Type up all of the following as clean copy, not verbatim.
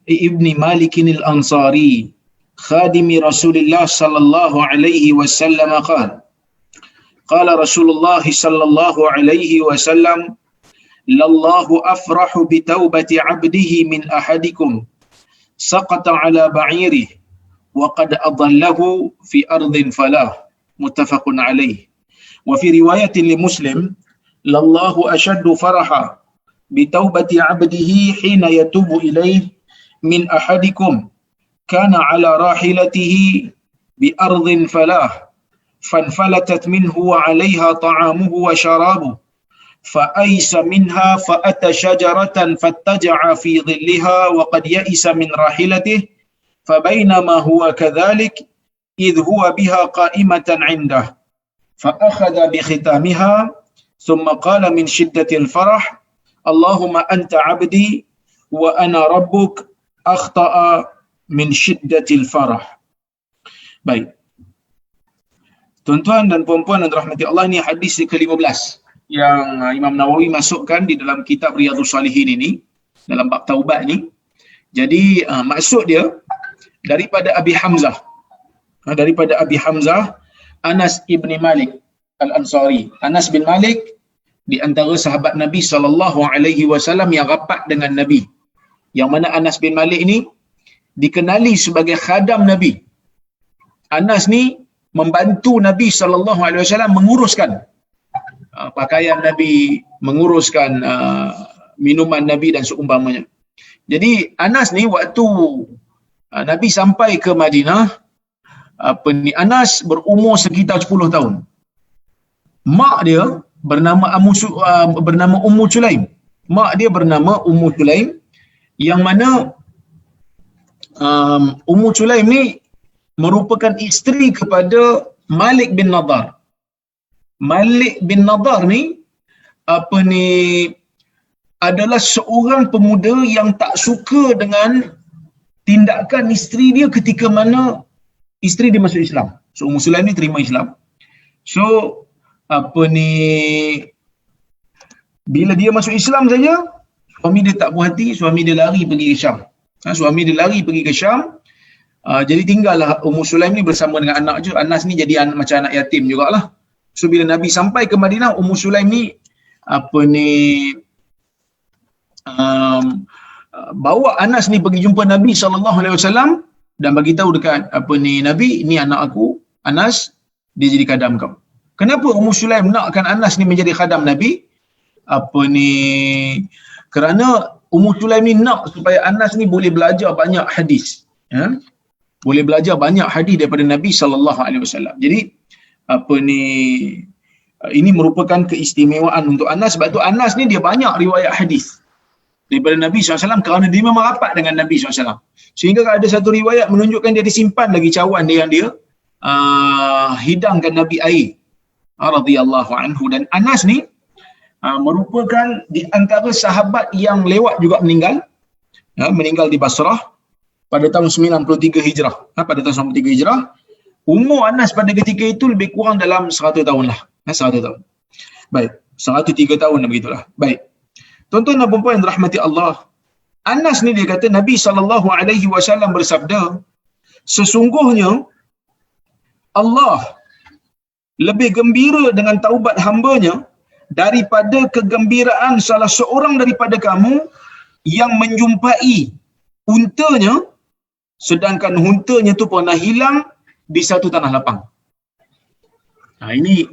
ibni Malik al-Ansari khadimi Rasulullah sallallahu alaihi wasallam qala Rasulullah sallallahu alaihi wasallam lallahu afrahu bi taubati 'abdihi min ahadikum saqata 'ala ba'irihi wa qad adallahu fi ardin falah muttafaqun alaih. Wa fi riwayatin li Muslim lallahu ashaddu faraha bi taubati 'abdihi hina yatubu ilayhi min ahadikum kana 'ala rahilatihi bi ardin falah fanfalatat minhu wa 'alayha ta'amuhu wa sharabuhu فأيس منها فأتى شجرة فاتجع في ظلها وقد يئس من راحلته فبينما هو كذلك إذ هو بها قائمة عنده فأخذ بختامها ثم قال من شدة الفرح اللهم أنت عبدي وأنا ربك أخطأ من شدة الفرح. Baik. Tuan-tuan dan puan-puan yang dirahmati Allah, ini hadis ke-15 yang Imam Nawawi masukkan di dalam kitab Riyadhus Shalihin ini, dalam bab taubat ni. Jadi maksud dia daripada Abi Hamzah. Daripada Abi Hamzah, Anas ibni Malik al-Ansari. Anas bin Malik di antara sahabat Nabi SAW yang rapat dengan Nabi. Yang mana Anas bin Malik ni dikenali sebagai khadam Nabi. Anas ni membantu Nabi SAW menguruskan pakaian Nabi, menguruskan minuman Nabi dan seumpamanya. Jadi Anas ni waktu Nabi sampai ke Madinah, Anas berumur sekitar 10 tahun. Mak dia bernama Ummu Sulaim. Mak dia bernama Ummu Sulaim, yang mana Ummu Sulaim ni merupakan isteri kepada Malik bin Nadar. Malik bin Nadar ni adalah seorang pemuda yang tak suka dengan tindakan isteri dia ketika mana isteri dia masuk Islam. So Ummu Sulaim ni terima Islam. So bila dia masuk Islam saja, suami dia tak puas hati, suami dia lari pergi ke Syam. Suami dia lari pergi ke Syam. Jadi tinggallah Ummu Sulaim ni bersama dengan anak je. Anas ni jadi macam anak yatim jugalah. So bila Nabi sampai ke Madinah, Ummu Sulaim ni bawa Anas ni pergi jumpa Nabi SAW dan bagi tahu dekat Nabi, ni anak aku Anas, dia jadi khadam kau. Kenapa Ummu Sulaim nakkan Anas ni menjadi khadam Nabi? Kerana Ummu Sulaim ni nak supaya Anas ni boleh belajar banyak hadis. Boleh belajar banyak hadis daripada Nabi SAW. Jadi ini merupakan keistimewaan untuk Anas. Sebab tu Anas ni dia banyak riwayat hadis daripada Nabi SAW kerana dia memang rapat dengan Nabi SAW. Sehingga ada satu riwayat menunjukkan dia disimpan lagi cawan dia yang dia hidangkan Nabi air radhiyallahu anhu. Dan Anas ni merupakan di antara sahabat yang lewat juga meninggal di Basrah pada tahun 93 Hijrah. Pada tahun 93 Hijrah. Umur Anas pada ketika itu lebih kurang dalam 100 tahun lah. 100 tahun. Baik. 103 tahun begitulah. Baik. Tuan-tuan dan puan-puan yang dirahmati Allah, Anas ni dia kata Nabi SAW bersabda, sesungguhnya Allah lebih gembira dengan taubat hambanya daripada kegembiraan salah seorang daripada kamu yang menjumpai untanya sedangkan untanya tu pernah hilang di satu tanah lapang. Ini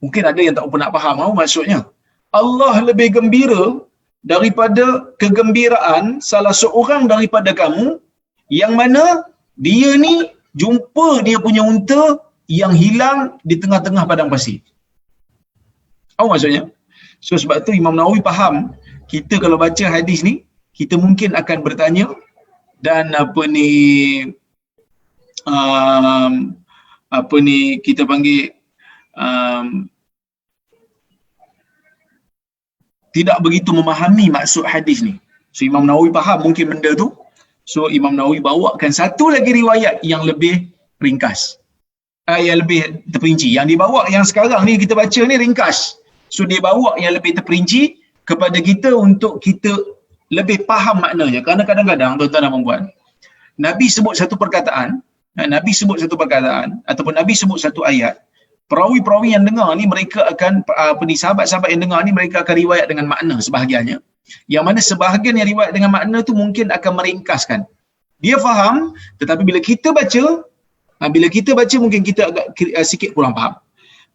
mungkin ada yang tak pernah faham apa maksudnya. Allah lebih gembira daripada kegembiraan salah seorang daripada kamu yang mana dia ni jumpa dia punya unta yang hilang di tengah-tengah padang pasir. Apa maksudnya? So sebab tu Imam Nawawi faham, kita kalau baca hadis ni, kita mungkin akan bertanya dan kita panggil tidak begitu memahami maksud hadis ni. So Imam Nawawi faham mungkin benda tu. So Imam Nawawi bawakan satu lagi riwayat yang lebih ringkas. Yang lebih terperinci. Yang dibawa yang sekarang ni kita baca ni ringkas. So dia bawa yang lebih terperinci kepada kita untuk kita lebih faham maknanya. Kerana kadang-kadang tuan-tuan dan puan, Nabi sebut satu perkataan, Nabi sebut satu perkataan ataupun Nabi sebut satu ayat, perawi-perawi yang dengar ni mereka akan sahabat-sahabat yang dengar ni mereka akan riwayat dengan makna sebahagiannya. Yang mana sebahagian yang riwayat dengan makna tu mungkin akan meringkaskan. Dia faham, tetapi bila kita baca mungkin kita agak sikit kurang faham.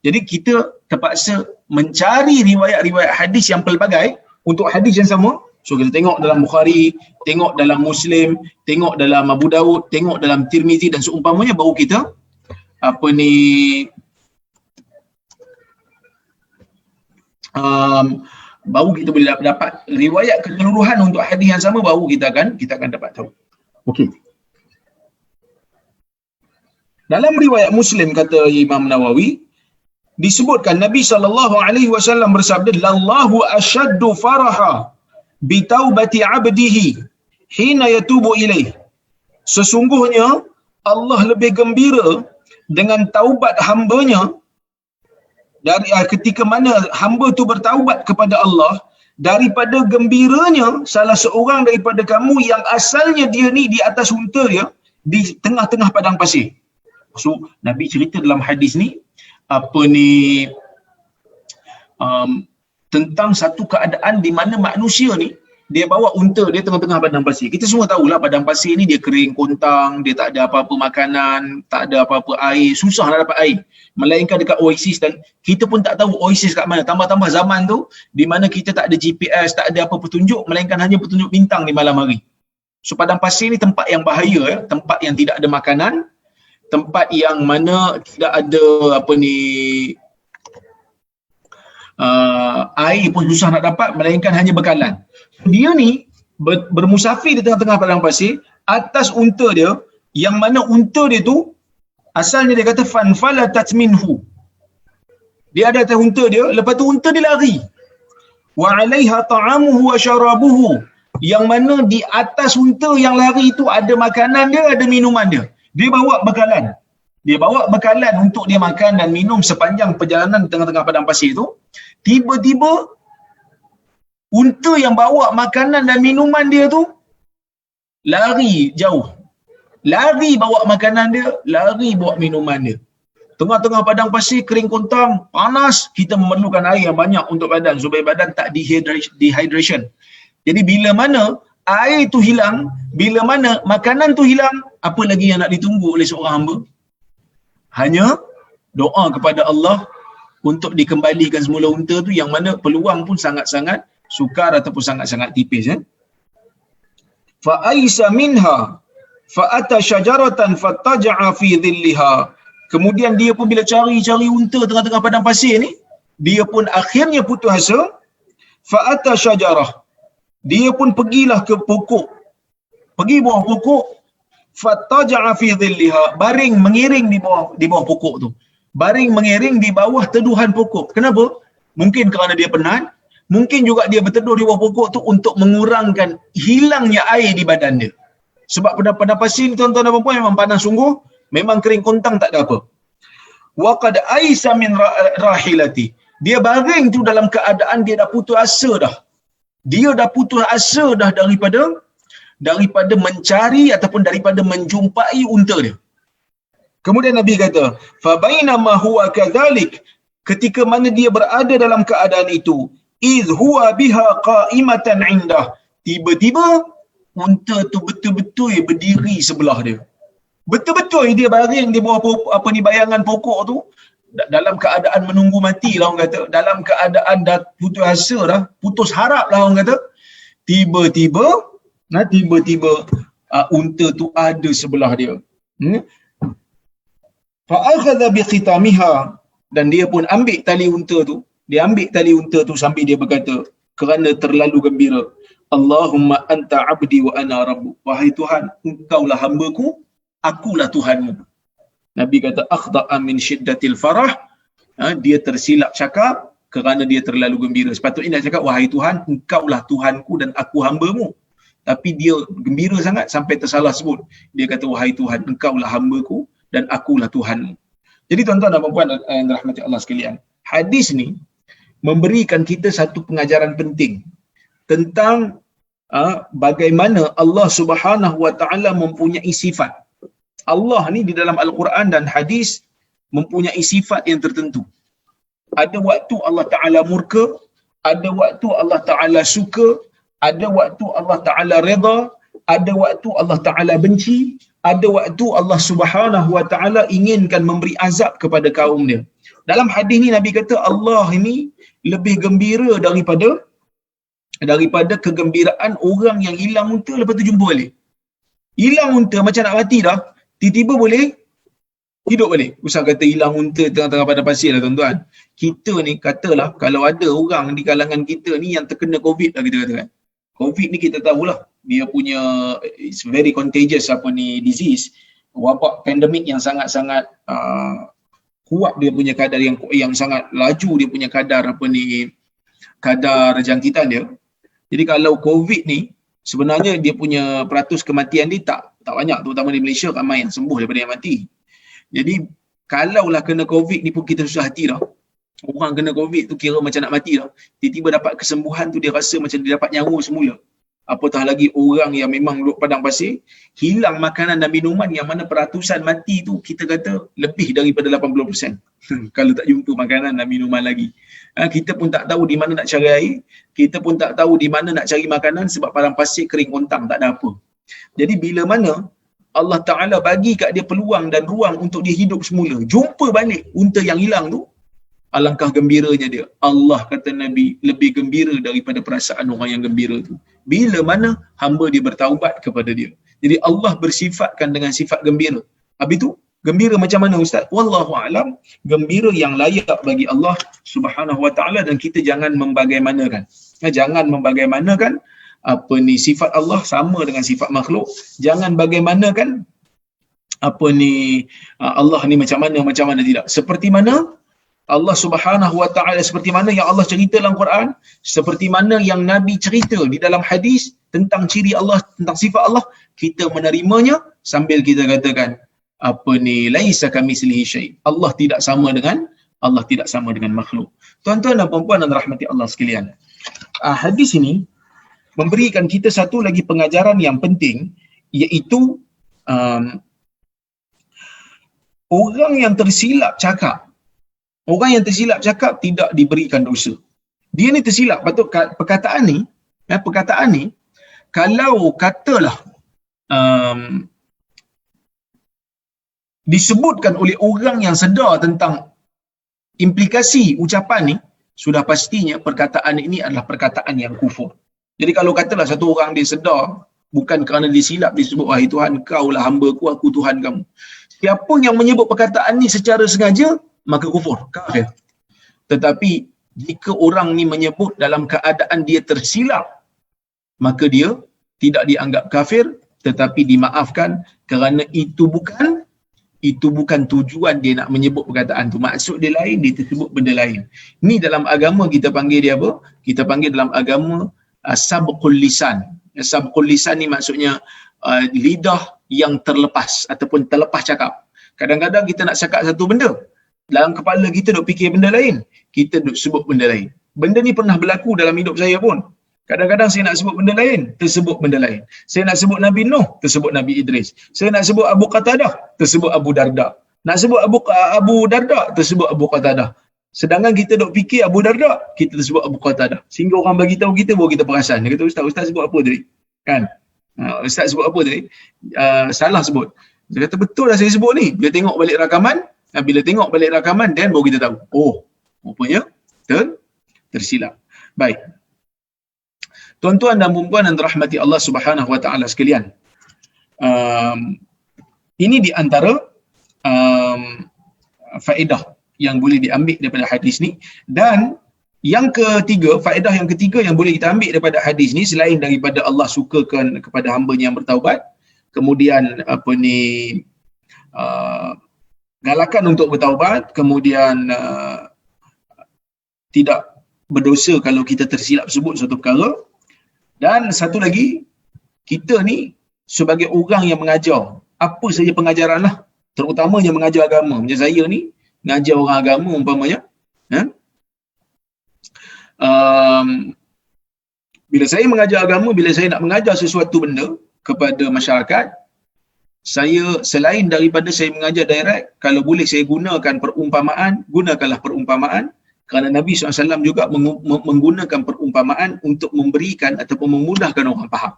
Jadi kita terpaksa mencari riwayat-riwayat hadis yang pelbagai untuk hadis yang sama. So kita tengok dalam Bukhari, tengok dalam Muslim, tengok dalam Abu Daud, tengok dalam Tirmizi dan seumpamanya, baru kita baru kita boleh dapat riwayat keseluruhan untuk hadis yang sama, baru kita akan dapat tahu. Okey. Dalam riwayat Muslim kata Imam Nawawi disebutkan Nabi SAW bersabda, "Lallahu ashaddu faraha bi taubati 'abdihi hina yatubu ilaih." Sesungguhnya Allah lebih gembira dengan taubat hamba-Nya dari ketika mana hamba tu bertaubat kepada Allah, daripada gembiranya salah seorang daripada kamu yang asalnya dia ni di atas unta dia di tengah-tengah padang pasir. So Nabi cerita dalam hadis ni tentang satu keadaan di mana manusia ni dia bawa unta dia tengah-tengah padang pasir. Kita semua tahulah padang pasir ni dia kering kontang, dia tak ada apa-apa makanan, tak ada apa-apa air, susah nak dapat air. Melainkan dekat oasis, dan kita pun tak tahu oasis kat mana. Tambah-tambah zaman tu di mana kita tak ada GPS, tak ada apa petunjuk, melainkan hanya petunjuk bintang di malam hari. So padang pasir ni tempat yang bahaya, tempat yang tidak ada makanan, tempat yang mana tidak ada air pun susah nak dapat, melainkan hanya bekalan. Dia ni bermusafir di tengah-tengah padang pasir atas unta dia, yang mana unta dia tu asalnya dia kata fanfalatat minhu. Dia ada atas unta dia, lepas tu unta dia lari. Wa 'alaiha ta'amuhu wa syarabuhu. Yang mana di atas unta yang lari tu ada makanan dia, ada minuman dia. Dia bawa bekalan. Dia bawa bekalan untuk dia makan dan minum sepanjang perjalanan di tengah-tengah padang pasir tu. Tiba-tiba unta yang bawa makanan dan minuman dia tu lari jauh. Lari bawa makanan dia, lari bawa minuman dia. Tengah-tengah padang pasir kering kontang, panas, kita memerlukan air yang banyak untuk badan supaya badan tak dehydration. Jadi bila mana air tu hilang, bila mana makanan tu hilang, apa lagi yang nak ditunggu oleh seorang hamba? Hanya doa kepada Allah untuk dikembalikan semula unta tu, yang mana peluang pun sangat-sangat sukar ataupun sangat-sangat tipis. Fa aisa minha fa ata syajaratan fattaja'a fi dhilliha. Kemudian dia pun bila cari unta tengah-tengah padang pasir ni, dia pun akhirnya putus asa. Fa ata syajarah. Dia pun pergilah ke pokok. Pergi bawah pokok, fattaja'a fi dhilliha, baring mengiring di bawah pokok tu. Baring mengiring di bawah teduhan pokok. Kenapa? Mungkin kerana dia penat, mungkin juga dia berteduh di bawah pokok tu untuk mengurangkan hilangnya air di badan dia. Sebab padang pasir ni tuan-tuan dan puan memang panas sungguh, memang kering kontang, tak ada apa. Wa qad aisa min rahilati. Dia baring tu dalam keadaan dia dah putus asa dah. Dia dah putus asa dah daripada mencari ataupun daripada menjumpai unta dia. Kemudian Nabi kata, fa bainama huwa kadzalik, ketika mana dia berada dalam keadaan itu, iz huwa biha qa'imatan indah, tiba-tiba unta tu betul-betul berdiri sebelah dia. Betul-betul dia baring di bawah bayangan pokok tu dalam keadaan menunggu mati lah orang kata, dalam keadaan dah putus asa dah, putus harap lah orang kata. Tiba-tiba unta tu ada sebelah dia. Fa akhadha bi khitamiha, dan dia pun ambil tali unta tu. Dia ambil tali unta tu sambil dia berkata kerana terlalu gembira, Allahumma anta abdi wa ana rabbu. Wahai Tuhan, engkaulah hamba-Ku, akulah Tuhanmu. Nabi kata akhda'a min syiddatil farah. Dia tersilap cakap kerana dia terlalu gembira. Sepatutnya dia cakap wahai Tuhan, engkaulah Tuhanku dan aku hamba-Mu. Tapi dia gembira sangat sampai tersalah sebut. Dia kata wahai Tuhan, engkaulah hamba-Ku dan akulah Tuhanmu. Jadi tuan-tuan dan puan yang dirahmati Allah sekalian, hadis ni memberikan kita satu pengajaran penting tentang bagaimana Allah Subhanahu Wa Taala mempunyai sifat. Allah ni di dalam Al-Quran dan hadis mempunyai sifat yang tertentu. Ada waktu Allah Taala murka, ada waktu Allah Taala suka, ada waktu Allah Taala redha, ada waktu Allah Taala benci, ada waktu Allah Subhanahu Wa Taala inginkan memberi azab kepada kaum dia. Dalam hadis ni Nabi kata Allah ini lebih gembira daripada kegembiraan orang yang hilang unta lepas tu jumpa balik. Hilang unta macam nak mati dah, tiba-tiba boleh hidup balik. Usah kata hilang unta tengah-tengah padang pasir lah tuan-tuan. Kita ni katalah kalau ada orang di kalangan kita ni yang terkena COVID lah kita katakan. COVID ni kita tahulah dia punya it's very contagious disease. Wabak pandemik yang sangat-sangat kuat dia punya kadar yang sangat laju dia punya kadar kadar jangkitan dia. Jadi kalau COVID ni sebenarnya dia punya peratus kematian dia tak banyak, terutama di Malaysia ramai yang sembuh daripada yang mati. Jadi kalaulah kena COVID ni pun kita susah hati dah. Orang kena COVID tu kira macam nak mati dah. Tiba-tiba dapat kesembuhan tu dia rasa macam dia dapat nyawa semula. Apatah lagi orang yang memang duduk padang pasir, hilang makanan dan minuman yang mana peratusan mati tu kita kata lebih daripada 80%. Kalau tak jumpa makanan dan minuman lagi. Kita pun tak tahu di mana nak cari air, kita pun tak tahu di mana nak cari makanan sebab padang pasir kering kontang, tak ada apa. Jadi bila mana Allah Ta'ala bagi kat dia peluang dan ruang untuk dia hidup semula, jumpa balik unta yang hilang tu, alangkah gembiranya dia. Allah kata Nabi lebih gembira daripada perasaan orang yang gembira tu. Bila mana hamba dia bertaubat kepada dia. Jadi Allah bersifatkan dengan sifat gembira. Habis tu gembira macam mana Ustaz? Wallahu a'lam. Gembira yang layak bagi Allah Subhanahu Wa Taala dan kita jangan membagaimanakan. Jangan membagaimanakan sifat Allah sama dengan sifat makhluk. Jangan bagaimanakan Allah ni macam mana tidak. Seperti mana Allah Subhanahu Wa Taala, seperti mana yang Allah cerita dalam Quran, seperti mana yang Nabi cerita di dalam hadis tentang ciri Allah, tentang sifat Allah, kita menerimanya sambil kita katakan laisa kamitslihi syai'. Allah tidak sama dengan makhluk. Tuan-tuan dan puan-puan dan rahmati Allah sekalian. Hadis ini memberikan kita satu lagi pengajaran yang penting, iaitu orang yang tersilap cakap tidak diberikan dosa. Dia ni tersilap. Patut perkataan ni kalau katalah disebutkan oleh orang yang sedar tentang implikasi ucapan ni, sudah pastinya perkataan ini adalah perkataan yang kufur. Jadi kalau katalah satu orang dia sedar, bukan kerana dia silap dia sebut, wahai Tuhan, kau lah hamba ku, aku Tuhan kamu. Siapa yang menyebut perkataan ni secara sengaja, maka kufur, kafir. Tetapi jika orang ni menyebut dalam keadaan dia tersilap, maka dia tidak dianggap kafir, tetapi dimaafkan kerana itu bukan tujuan dia nak menyebut perkataan tu. Maksud dia lain, dia tersebut benda lain. Ni dalam agama kita panggil dia apa? Kita panggil dalam agama sabqul lisan. Sabqul lisan ni maksudnya lidah yang terlepas ataupun terlepas cakap. Kadang-kadang kita nak cakap satu benda, dalam kepala kita duk fikir benda lain, kita duk sebut benda lain. Benda ni pernah berlaku dalam hidup saya pun. Kadang-kadang saya nak sebut benda lain, tersebut benda lain. Saya nak sebut Nabi Nuh, tersebut Nabi Idris. Saya nak sebut Abu Qatadah, tersebut Abu Darda. Nak sebut Abu Darda, tersebut Abu Qatadah. Sedangkan kita duk fikir Abu Darda, kita tersebut Abu Qatadah. Sehingga orang bagi tahu kita, baru kita perasan. Dia kata, Ustaz sebut apa tadi? Kan? Ustaz sebut apa tadi? Salah sebut. Dia kata, betul lah saya sebut ni. Bila tengok balik rakaman, dan baru kita tahu. Oh, rupanya tersilap. Baik. Tuan-tuan dan puan-puan yang dirahmati Allah Subhanahu Wa Taala sekalian. Ini di antara faedah yang boleh diambil daripada hadis ni. Dan yang ketiga, faedah yang ketiga yang boleh kita ambil daripada hadis ni, selain daripada Allah sukakan kepada hamba yang bertaubat, kemudian galakan untuk bertaubat, kemudian tidak berdosa kalau kita tersilap sebut suatu perkara. Dan satu lagi, kita ni sebagai orang yang mengajar, apa saja pengajaran lah, terutamanya mengajar agama. Macam saya ni, mengajar orang agama umpamanya, Bila saya mengajar agama, bila saya nak mengajar sesuatu benda kepada masyarakat, saya selain daripada saya mengajar direct, kalau boleh saya gunakan perumpamaan, gunakanlah perumpamaan, kerana Nabi SAW juga menggunakan perumpamaan untuk memberikan ataupun memudahkan orang faham.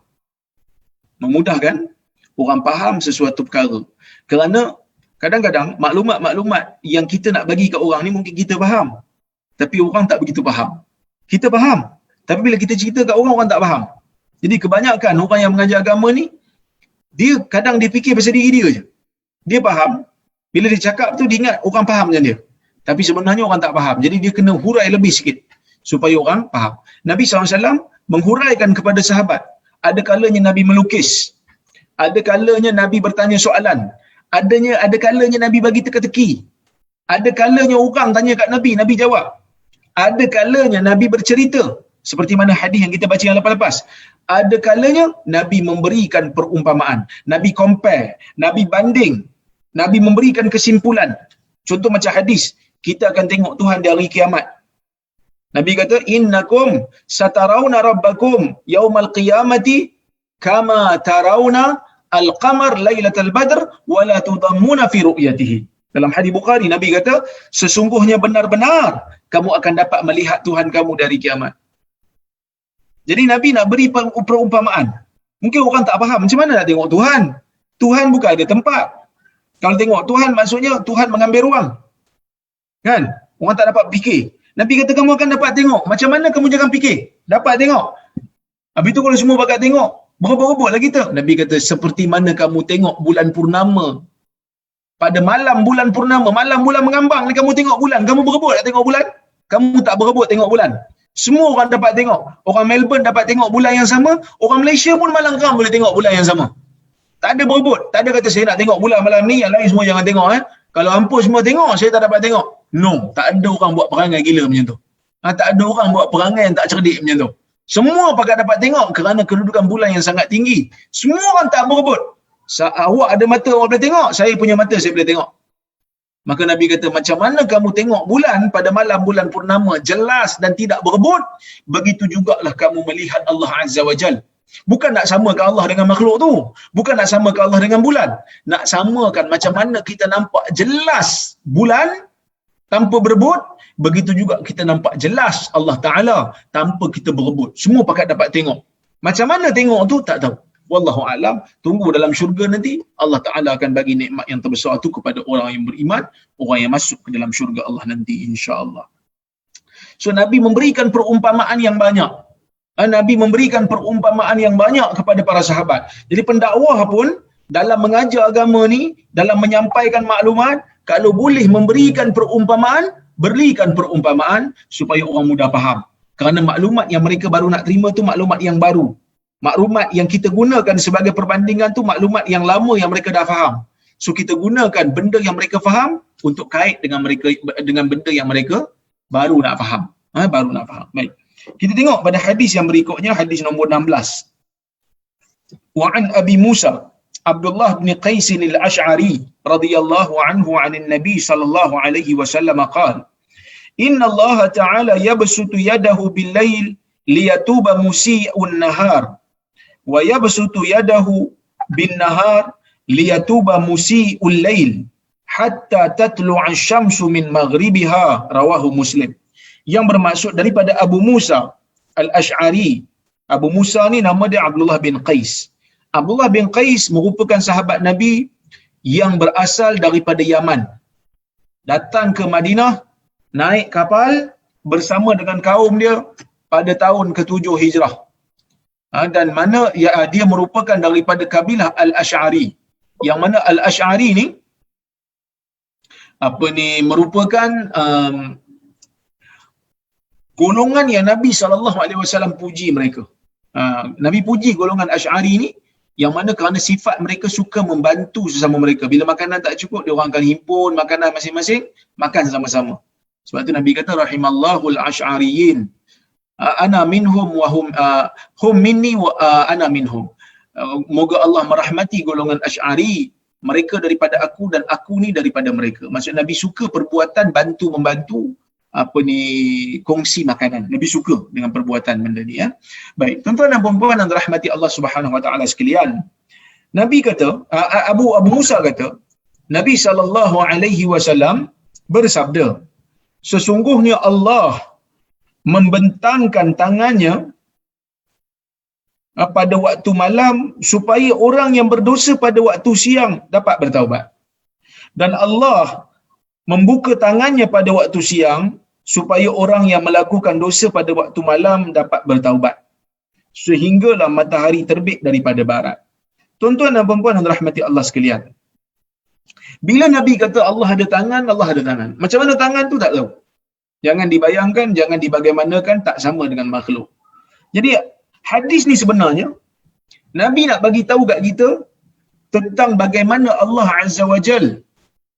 Memudahkan orang faham sesuatu perkara. Kerana kadang-kadang maklumat-maklumat yang kita nak bagi kat orang ni mungkin kita faham, tapi orang tak begitu faham. Kita faham, tapi bila kita cerita kat orang, orang tak faham. Jadi kebanyakan orang yang mengajar agama ni, dia kadang dia fikir pasal diri dia je. Dia faham, bila dia cakap tu dia ingat orang faham macam dia. Tapi sebenarnya orang tak faham. Jadi dia kena hurai lebih sikit supaya orang faham. Nabi SAW menghuraikan kepada sahabat. Ada kalanya Nabi melukis. Ada kalanya Nabi bertanya soalan. Ada kalanya Nabi bagi teka-teki. Ada kalanya orang tanya kat Nabi, Nabi jawab. Ada kalanya Nabi bercerita. Seperti mana hadis yang kita baca yang lepas-lepas. Ada kalanya Nabi memberikan perumpamaan. Nabi compare. Nabi banding. Nabi memberikan kesimpulan. Contoh macam hadis, kita akan tengok Tuhan di hari kiamat. Nabi kata, innakum satarawna rabbakum yaumal qiyamati kama tarawna al-qamar lailatal badr wa la tudammuna fi ru'yatihi. Dalam hadis Bukhari, Nabi kata, sesungguhnya benar-benar kamu akan dapat melihat Tuhan kamu dari kiamat. Jadi Nabi nak beri perumpamaan. Mungkin orang tak faham, macam mana nak tengok Tuhan? Tuhan bukan ada tempat. Kalau tengok Tuhan, maksudnya Tuhan mengambil ruang. Kan? Orang tak dapat fikir. Nabi kata kamu akan dapat tengok. Macam mana kamu jangan fikir? Dapat tengok. Habis tu kalau semua bakat tengok, berebut-rebut lah kita. Nabi kata, seperti mana kamu tengok bulan purnama. Pada malam bulan purnama, malam bulan mengambang ni kamu tengok bulan. Kamu berebut tak tengok bulan? Kamu tak berebut tengok bulan. Semua orang dapat tengok. Orang Melbourne dapat tengok bulan yang sama. Orang Malaysia pun malam geram boleh tengok bulan yang sama. Tak ada berebut. Tak ada kata saya nak tengok bulan malam ni, yang lain semua jangan tengok. Kalau hampa semua tengok, saya tak dapat tengok. No, tak ada orang buat perangai gila macam tu. Tak ada orang buat perangai yang tak cerdik macam tu. Semua pakat dapat tengok kerana kedudukan bulan yang sangat tinggi. Semua orang tak berebut. Awak ada mata, awak boleh tengok. Saya punya mata, saya boleh tengok. Maka Nabi kata, macam mana kamu tengok bulan pada malam bulan purnama jelas dan tidak berebut, begitu jugalah kamu melihat Allah Azza wa Jal. Bukan nak samakan Allah dengan makhluk tu. Bukan nak samakan Allah dengan bulan. Nak samakan macam mana kita nampak jelas bulan tanpa berebut, begitu juga kita nampak jelas Allah Ta'ala tanpa kita berebut. Semua pakat dapat tengok. Macam mana tengok tu, tak tahu. Wallahu alam, tunggu dalam syurga nanti Allah Ta'ala akan bagi nikmat yang terbesar tu kepada orang yang beriman, orang yang masuk ke dalam syurga Allah nanti, insya-Allah. So Nabi memberikan perumpamaan yang banyak. Nabi memberikan perumpamaan yang banyak kepada para sahabat. Jadi pendakwah pun dalam mengajar agama ni, dalam menyampaikan maklumat, kalau boleh memberikan perumpamaan, berikan perumpamaan supaya orang mudah faham. Kerana maklumat yang mereka baru nak terima tu maklumat yang baru. Maklumat yang kita gunakan sebagai perbandingan tu maklumat yang lama yang mereka dah faham. So kita gunakan benda yang mereka faham untuk kait dengan mereka, dengan benda yang mereka baru nak faham. Baru nak faham. Baik. Kita tengok pada hadis yang berikutnya, hadis nombor 16. Wa an Abi Musa Abdullah bin Qais al-Ash'ari radhiyallahu anhu 'anil Nabi sallallahu alaihi wasallam qala inna Allah ta'ala yabsutu yadahu bil-lail liyatuba musii'un nahar wa yabsutu yadahu bin-nahar liyatuba musii'ul lail hatta tatlu'a asy-syamsu min maghribiha, rawahu Muslim. Yang bermaksud daripada Abu Musa al-Ash'ari. Abu Musa ni nama dia Abdullah bin Qais. Abdullah bin Qais merupakan sahabat Nabi yang berasal daripada Yaman. Datang ke Madinah, naik kapal bersama dengan kaum dia pada tahun ke-7 Hijrah. Dan mana dia merupakan daripada kabilah Al-Ash'ari. Yang mana Al-Ash'ari ni merupakan golongan yang Nabi SAW puji mereka. Nabi puji golongan Ash'ari ni, yang mana kerana sifat mereka suka membantu sesama mereka. Bila makanan tak cukup, dia orang akan himpun makanan masing-masing, makan sama-sama. Sebab tu Nabi kata, rahimallahul ash'ariyin. Ana minhum wa hum minni wa ana minhum. Moga Allah merahmati golongan Ash'ari. Mereka daripada aku dan aku ni daripada mereka. Maksud Nabi suka perbuatan bantu-membantu kongsi makanan. Nabi suka dengan perbuatan benda ni, ya. Baik, tuan-tuan dan puan-puan yang dirahmati Allah Subhanahu Wa Taala sekalian. Nabi kata, Abu Musa kata, Nabi SAW bersabda, sesungguhnya Allah membentangkan tangannya pada waktu malam supaya orang yang berdosa pada waktu siang dapat bertaubat. Dan Allah membuka tangannya pada waktu siang supaya orang yang melakukan dosa pada waktu malam dapat bertaubat. Sehinggalah matahari terbit daripada barat. Tuan-tuan dan puan-puan yang dirahmati Allah sekalian. Bila Nabi kata Allah ada tangan, Allah ada tangan. Macam mana tangan tu tak tahu. Jangan dibayangkan, jangan dibagaimanakan, tak sama dengan makhluk. Jadi hadis ni sebenarnya Nabi nak bagi tahu kat kita tentang bagaimana Allah Azza wa Jal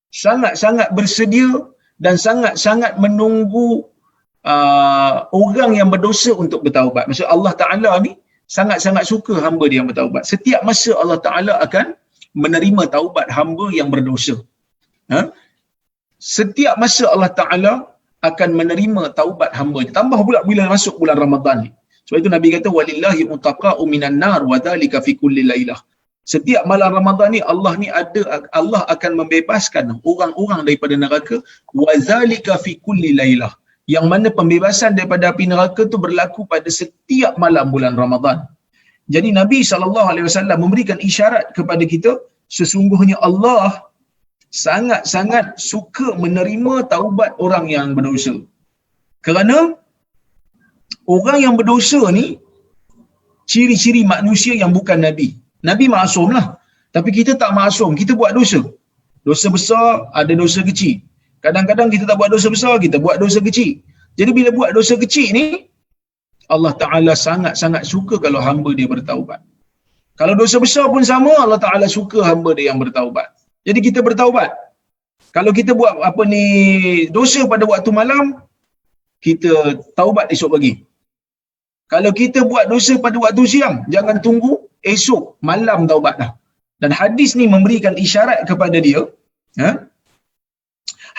sangat-sangat bersedia dan sangat-sangat menunggu orang yang berdosa untuk bertaubat. Maksud Allah Ta'ala ni sangat-sangat suka hamba dia yang bertaubat. Setiap masa Allah Ta'ala akan menerima taubat hamba yang berdosa. Setiap masa Allah Ta'ala akan menerima taubat hamba dia. Tambah pula bila masuk bulan Ramadan ni. Sebab itu Nabi kata walillahi utaqa'u minan nar wa dhalika fi kulli lailah. Setiap malam Ramadan ni Allah akan membebaskan orang-orang daripada neraka wa dhalika fi kulli lailah. Yang mana pembebasan daripada api neraka tu berlaku pada setiap malam bulan Ramadan. Jadi Nabi SAW memberikan isyarat kepada kita, sesungguhnya Allah sangat-sangat suka menerima taubat orang yang berdosa. Kerana orang yang berdosa ni ciri-ciri manusia yang bukan Nabi. Nabi maksum lah. Tapi kita tak maksum. Kita buat dosa. Dosa besar, ada dosa kecil. Kadang-kadang kita tak buat dosa besar, kita buat dosa kecil. Jadi bila buat dosa kecil ni, Allah Ta'ala sangat-sangat suka kalau hamba dia bertaubat. Kalau dosa besar pun sama, Allah Ta'ala suka hamba dia yang bertaubat. Jadi kita bertaubat. Kalau kita buat dosa pada waktu malam, kita taubat esok pagi. Kalau kita buat dosa pada waktu siang, jangan tunggu esok malam taubat dah. Dan hadis ni memberikan isyarat kepada dia,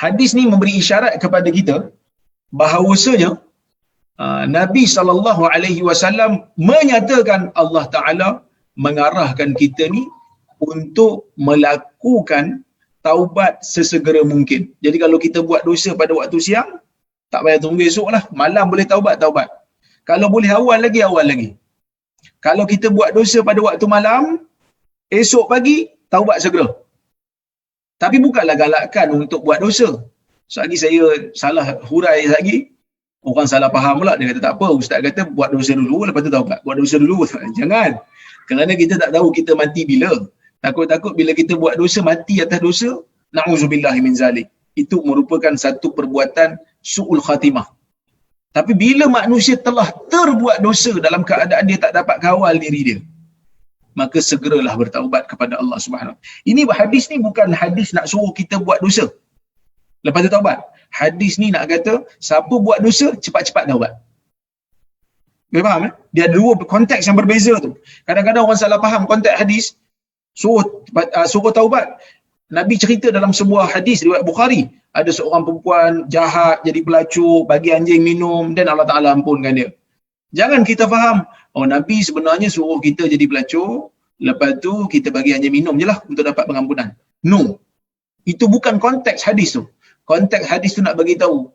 hadis ni memberi isyarat kepada kita bahawasanya Nabi SAW menyatakan Allah Ta'ala mengarahkan kita ni untuk melakukan taubat sesegera mungkin. Jadi kalau kita buat dosa pada waktu siang, tak payah tunggu esok lah. Malam boleh taubat. Kalau boleh awal lagi. Kalau kita buat dosa pada waktu malam, esok pagi, taubat segera. Tapi bukanlah galakkan untuk buat dosa. Selagi saya salah hurai lagi, orang salah faham pula. Dia kata tak apa, ustaz kata buat dosa dulu, lepas tu taubat. Buat dosa dulu. Jangan. Kerana kita tak tahu kita mati bila. Takut-takut bila kita buat dosa, mati atas dosa, na'udzubillahi min zalik. Itu merupakan satu perbuatan su'ul khatimah. Tapi bila manusia telah terbuat dosa dalam keadaan dia tak dapat kawal diri dia, maka segeralah bertaubat kepada Allah Subhanahu. Ini hadis ni bukan hadis nak suruh kita buat dosa lepas tu taubat. Hadis ni nak kata siapa buat dosa cepat-cepat taubat. Boleh faham? Dia ada dua konteks yang berbeza tu. Kadang-kadang orang salah faham konteks hadis suruh taubat. Nabi cerita dalam sebuah hadis riwayat Bukhari, ada seorang perempuan jahat jadi pelacur, bagi anjing minum dan Allah Ta'ala ampunkan dia. Jangan kita faham, Nabi sebenarnya suruh kita jadi pelacur, lepas tu kita bagi anjing minum je lah untuk dapat pengampunan. No. Itu bukan konteks hadis tu. Konteks hadis tu nak bagi tahu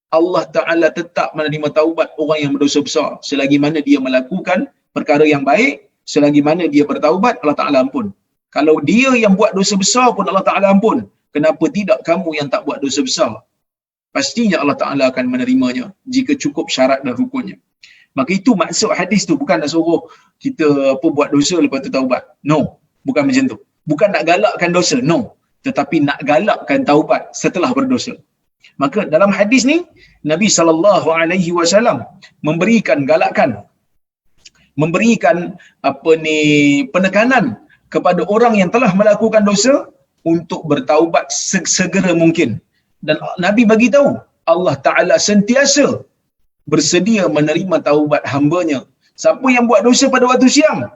Allah Ta'ala tetap menerima taubat orang yang berdosa besar selagi mana dia melakukan perkara yang baik, selagi mana dia bertaubat, Allah Ta'ala ampun. Kalau dia yang buat dosa besar pun Allah Ta'ala ampun, kenapa tidak kamu yang tak buat dosa besar? Pastinya Allah Ta'ala akan menerimanya jika cukup syarat dan rukunnya. Maka itu maksud hadis tu, bukan nak suruh kita buat dosa lepas tu taubat. No, bukan macam tu. Bukan nak galakkan dosa, no. Tetapi nak galakkan taubat setelah berdosa. Maka dalam hadis ni Nabi SAW memberikan galakan, memberikan penekanan kepada orang yang telah melakukan dosa untuk bertaubat segera mungkin. Dan Nabi bagi tahu Allah Ta'ala sentiasa bersedia menerima taubat hambanya. Siapa yang buat dosa pada waktu siang,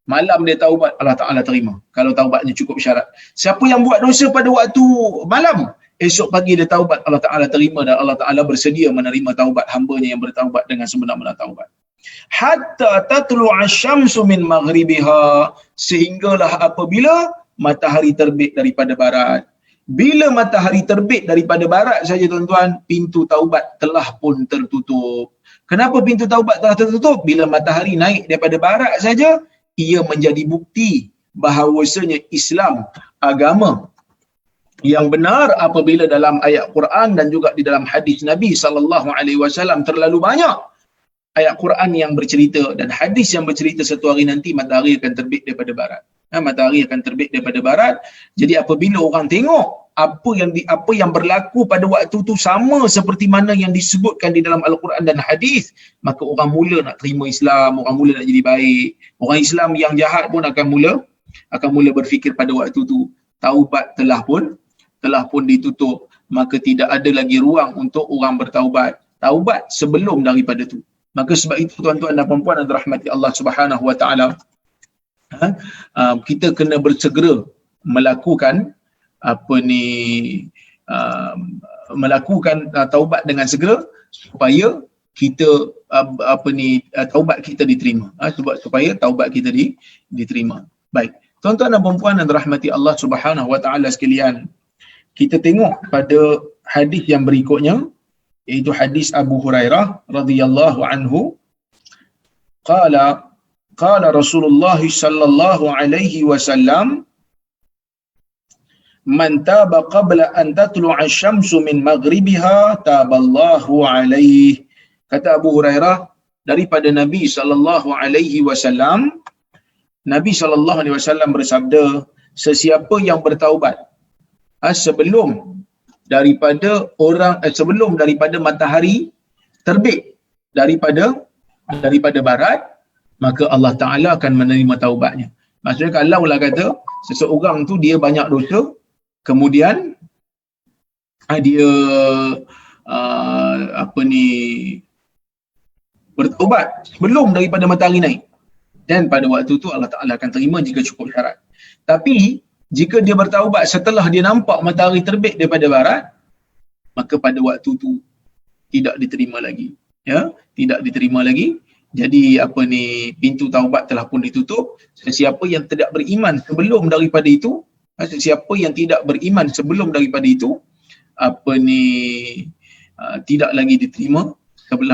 malam dia taubat, Allah Ta'ala terima kalau taubatnya cukup syarat. Siapa yang buat dosa pada waktu malam, esok pagi dia taubat, Allah Ta'ala terima dan Allah Ta'ala bersedia menerima taubat hamba-Nya yang bertaubat dengan sebenar-benar taubat. Hatta tatlu'a syamsu min maghribiha, sehinggalah apabila matahari terbit daripada barat. Bila matahari terbit daripada barat saja tuan-tuan, pintu taubat telah pun tertutup. Kenapa pintu taubat telah tertutup? Bila matahari naik daripada barat saja, ia menjadi bukti bahawasanya Islam agama yang benar apabila dalam ayat Quran dan juga di dalam hadis Nabi sallallahu alaihi wasallam terlalu banyak ayat Quran yang bercerita dan hadis yang bercerita satu hari nanti matahari akan terbit daripada barat. Matahari akan terbit daripada barat. Jadi apabila orang tengok apa yang berlaku pada waktu tu sama seperti mana yang disebutkan di dalam Al-Quran dan hadis, maka orang mula nak terima Islam, orang mula nak jadi baik. Orang Islam yang jahat pun akan mula berfikir pada waktu tu taubat telah pun ditutup, maka tidak ada lagi ruang untuk orang bertaubat. Taubat sebelum daripada tu. Maka sebab itu tuan-tuan dan puan-puan yang dirahmati Allah Subhanahu wa taala, kita kena bersegera melakukan taubat dengan segera supaya kita taubat kita diterima, supaya taubat kita diterima. Baik, tuan-tuan dan puan-puan yang dirahmati Allah Subhanahu wa taala sekalian, kita tengok pada hadis yang berikutnya, iaitu hadis Abu Hurairah radhiyallahu anhu, qala Rasulullah sallallahu alaihi wasallam, man taba qabla an tatlu'a asy-syamsu min maghribiha taballahu alaihi. Kata Abu Hurairah daripada Nabi sallallahu alaihi wasallam, Nabi sallallahu alaihi wasallam bersabda, sesiapa yang bertaubat sebelum daripada matahari terbit daripada barat, maka Allah Ta'ala akan menerima taubatnya. Maksudnya kalaulah kata seseorang tu dia banyak dosa, kemudian dia bertaubat sebelum daripada matahari naik, dan pada waktu tu Allah Ta'ala akan terima jika cukup syarat. Tapi jika dia bertaubat setelah dia nampak matahari terbit daripada barat, maka pada waktu tu tidak diterima lagi. Tidak diterima lagi. Jadi pintu taubat telah pun ditutup. Sesiapa yang tidak beriman sebelum daripada itu, tidak lagi diterima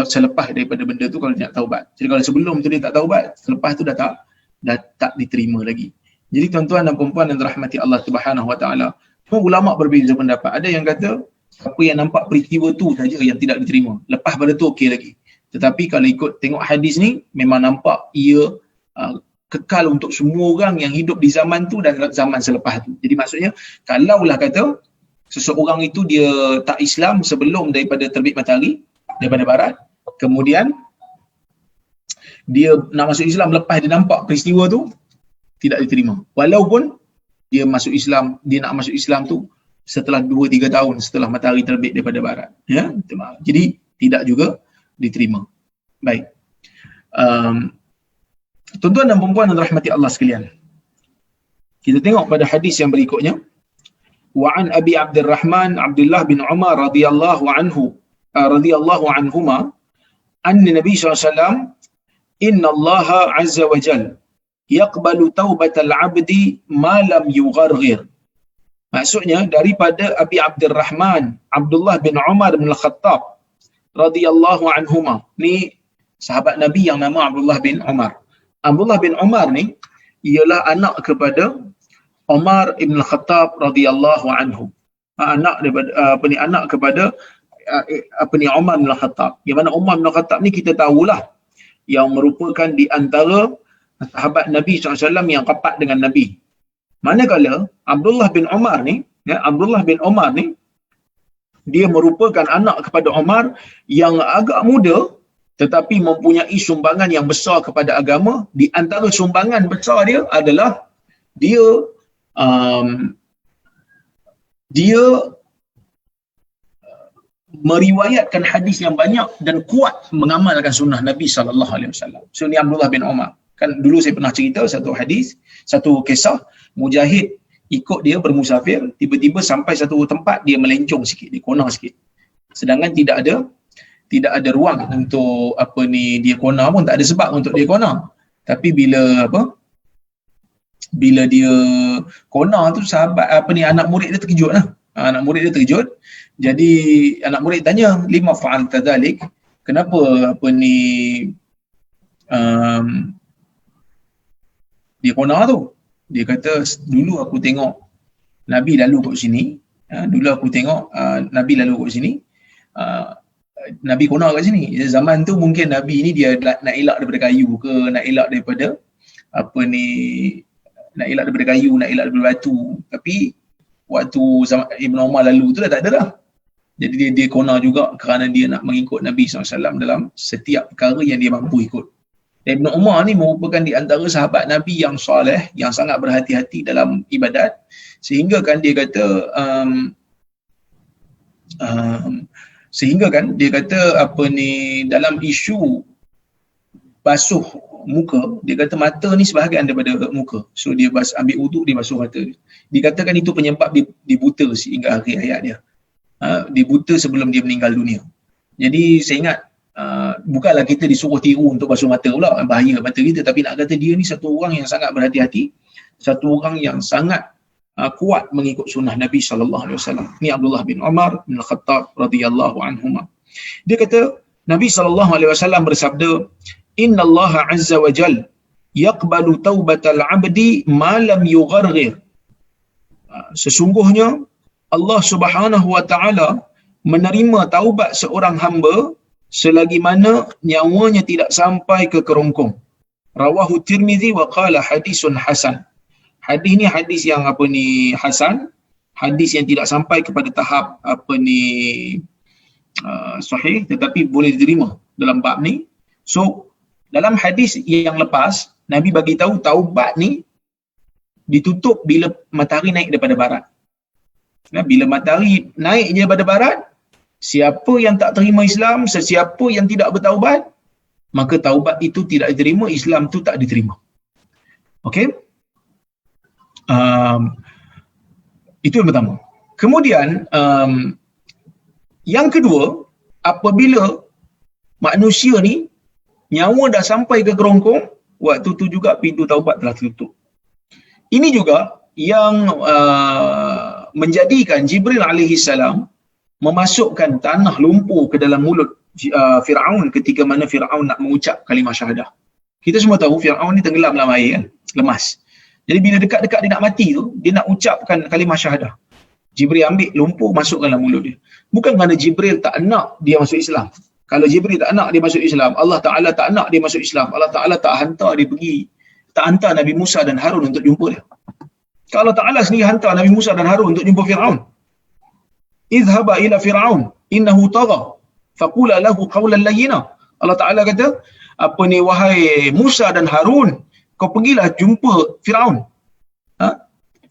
selepas daripada benda tu kalau dia nak taubat. Jadi kalau sebelum tu dia tak taubat, selepas tu dah tak diterima lagi. Jadi tuan-tuan dan puan-puan yang dirahmati Allah Subhanahu wa taala, semua ulama berbeza pendapat. Ada yang kata siapa yang nampak peristiwa tu saja yang tidak diterima, lepas pada tu okey lagi. Tetapi kalau ikut tengok hadis ni, memang nampak ia kekal untuk semua orang yang hidup di zaman tu dan zaman selepas tu. Jadi maksudnya kalaulah kata seseorang itu dia tak Islam sebelum daripada terbit matahari daripada barat, kemudian dia nak masuk Islam lepas dia nampak peristiwa tu, tidak diterima. Walaupun dia nak masuk Islam tu setelah 2-3 tahun setelah matahari terbit daripada barat. Jadi tidak juga diterima. Baik. Tuan-tuan dan puan-puan yang dirahmati Allah sekalian, kita tengok pada hadis yang berikutnya. Wa an Abi Abdurrahman Abdullah bin Umar radhiyallahu anhuma anna Nabi sallallahu alaihi wasallam, inna Allah azza wa jalla yaqbalu taubatal 'abdi ma lam yugharghir. Maksudnya daripada Abi Abdurrahman Abdullah bin Umar bin Al-Khattab radhiyallahu anhuma. Ni sahabat Nabi yang nama Abdullah bin Umar. Abdullah bin Umar ni ialah anak kepada Umar ibn Al-Khattab radhiyallahu anhu. Anak kepada Umar bin Al-Khattab. Yang mana Umar bin Al-Khattab ni kita tahulah yang merupakan di antara sahabat Nabi SAW yang rapat dengan Nabi. Manakala Abdullah bin Umar ni dia merupakan anak kepada Umar yang agak muda tetapi mempunyai sumbangan yang besar kepada agama. Di antara sumbangan besar dia adalah dia meriwayatkan hadis yang banyak dan kuat mengamalkan sunnah Nabi sallallahu alaihi wasallam. So ni Abdullah bin Umar. Kan dulu saya pernah cerita satu kisah Mujahid ikut dia bermusafir, tiba-tiba sampai satu tempat dia melencong sikit, dia konar sikit. Sedangkan tidak ada ruang untuk dia konar pun, tak ada sebab untuk dia konar. Tapi bila dia konar tu, sahabat anak murid dia terkejut lah. Anak murid dia terkejut. Jadi anak murid tanya, lima fa'alta dhalik? Kenapa dia konar tu? Dia kata, dulu aku tengok Nabi lalu kat sini. Dulu aku tengok Nabi lalu kat sini. Nabi konar kat sini. Zaman tu mungkin Nabi ni dia nak elak daripada kayu ke, nak elak daripada nak elak daripada kayu, nak elak daripada batu. Tapi waktu zaman Ibn Umar lalu tu dah tak ada dah. Jadi dia konar juga kerana dia nak mengikut Nabi SAW dalam setiap perkara yang dia mampu ikut. Dan Ibn Umar ni merupakan di antara sahabat Nabi yang soleh, yang sangat berhati-hati dalam ibadat, sehingga kan dia kata dalam isu basuh muka, dia kata mata ni sebahagian daripada muka. So dia ambil wuduk, dia basuh mata dia. Dikatakan itu penyebab dia buta sehingga akhir hayat dia. Dia buta sebelum dia meninggal dunia. Jadi saya ingat, bukanlah kita disuruh tiru untuk basuh mata pula, bahaya mata kita, tapi nak kata dia ni satu orang yang sangat berhati-hati, satu orang yang sangat kuat mengikut sunnah Nabi SAW. Ni Abdullah bin Umar bin Khattab radhiyallahu anhuma. Dia kata Nabi SAW bersabda, Inna Allah azza wa jal yaqbalu taubatal abdi ma lam yugharghir. Sesungguhnya Allah Subhanahu wa taala menerima taubat seorang hamba selagi mana nyawanya tidak sampai ke kerongkong. Rawahu Tirmizi wa qala hadisun hasan. Hadis ni hadis yang hasan, hadis yang tidak sampai kepada tahap sahih, tetapi boleh diterima dalam bab ni. So dalam hadis yang lepas, Nabi bagi tahu taubat ni ditutup bila matahari naik daripada barat. Bila matahari naik je daripada barat, siapa yang tak terima Islam, sesiapa yang tidak bertaubat, maka taubat itu tidak diterima, Islam tu tak diterima. Okey? Itu yang pertama. Kemudian yang kedua, apabila manusia ni nyawa dah sampai ke kerongkong, waktu tu juga pintu taubat telah tertutup. Ini juga yang menjadikan Jibril alaihi salam memasukkan tanah lumpur ke dalam mulut Fir'aun ketika mana Fir'aun nak mengucap kalimah syahadah. Kita semua tahu Fir'aun ni tenggelam dalam air kan, lemas. Jadi bila dekat-dekat dia nak mati tu, dia nak ucapkan kalimah syahadah. Jibril ambil lumpur, masukkan dalam mulut dia. Bukan kerana Jibril tak nak dia masuk Islam. Kalau Jibril tak nak dia masuk Islam, Allah Ta'ala tak nak dia masuk Islam, Allah Ta'ala tak hantar dia pergi, tak hantar Nabi Musa dan Harun untuk jumpa dia. Kalau Allah Ta'ala sendiri hantar Nabi Musa dan Harun untuk jumpa Fir'aun. Izhaba ila Fir'aun, innahu tagha, faqula lahu qawlan layyina. Allah Ta'ala kata, wahai Musa dan Harun, kau pergilah jumpa Fir'aun.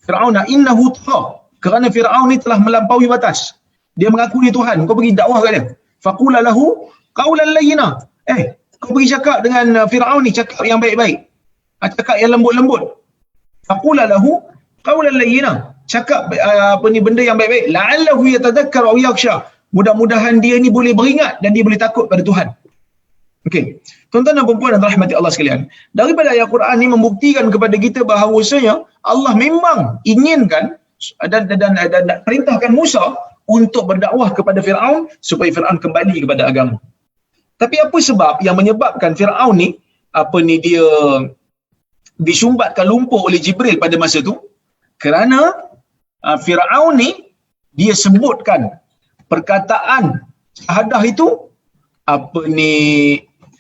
Fir'aun innahu tagha, kerana Fir'aun ni telah melampaui batas. Dia mengaku dia Tuhan, kau pergi dakwah kat dia. Faqula lahu qawlan layyina. Kau pergi cakap dengan Fir'aun ni, cakap yang baik-baik. Cakap yang lembut-lembut. Faqula lahu qawlan layyina. Cakap benda yang baik-baik. La'allahu yatadhakkar aw yakhsha. Mudah-mudahan dia ni boleh beringat dan dia boleh takut pada Tuhan. Okey. Tuan-tuan dan puan-puan dan rahmati Allah sekalian, daripada ayat Quran ni membuktikan kepada kita bahawasanya Allah memang inginkan dan perintahkan Musa untuk berdakwah kepada Fir'aun supaya Fir'aun kembali kepada agama. Tapi apa sebab yang menyebabkan Fir'aun ni dia disumbatkan lumpur oleh Jibril pada masa tu? Kerana Fir'aun ni dia sebutkan perkataan syahadah itu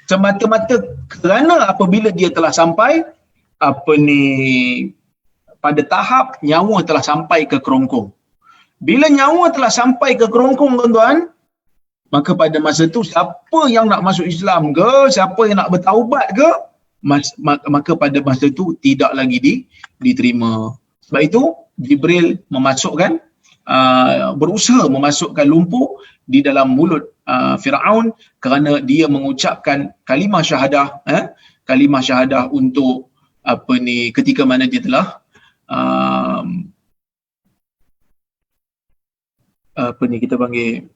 semata-mata kerana apabila dia telah sampai pada tahap nyawa telah sampai ke kerongkong. Bila nyawa telah sampai ke kerongkong, tuan-tuan, maka pada masa tu siapa yang nak masuk Islam ke, siapa yang nak bertaubat ke, maka pada masa tu tidak lagi diterima. Sebab itu Jibril berusaha memasukkan lumpur di dalam mulut Fir'aun kerana dia mengucapkan kalimah syahadah untuk ketika mana dia telah kita panggil,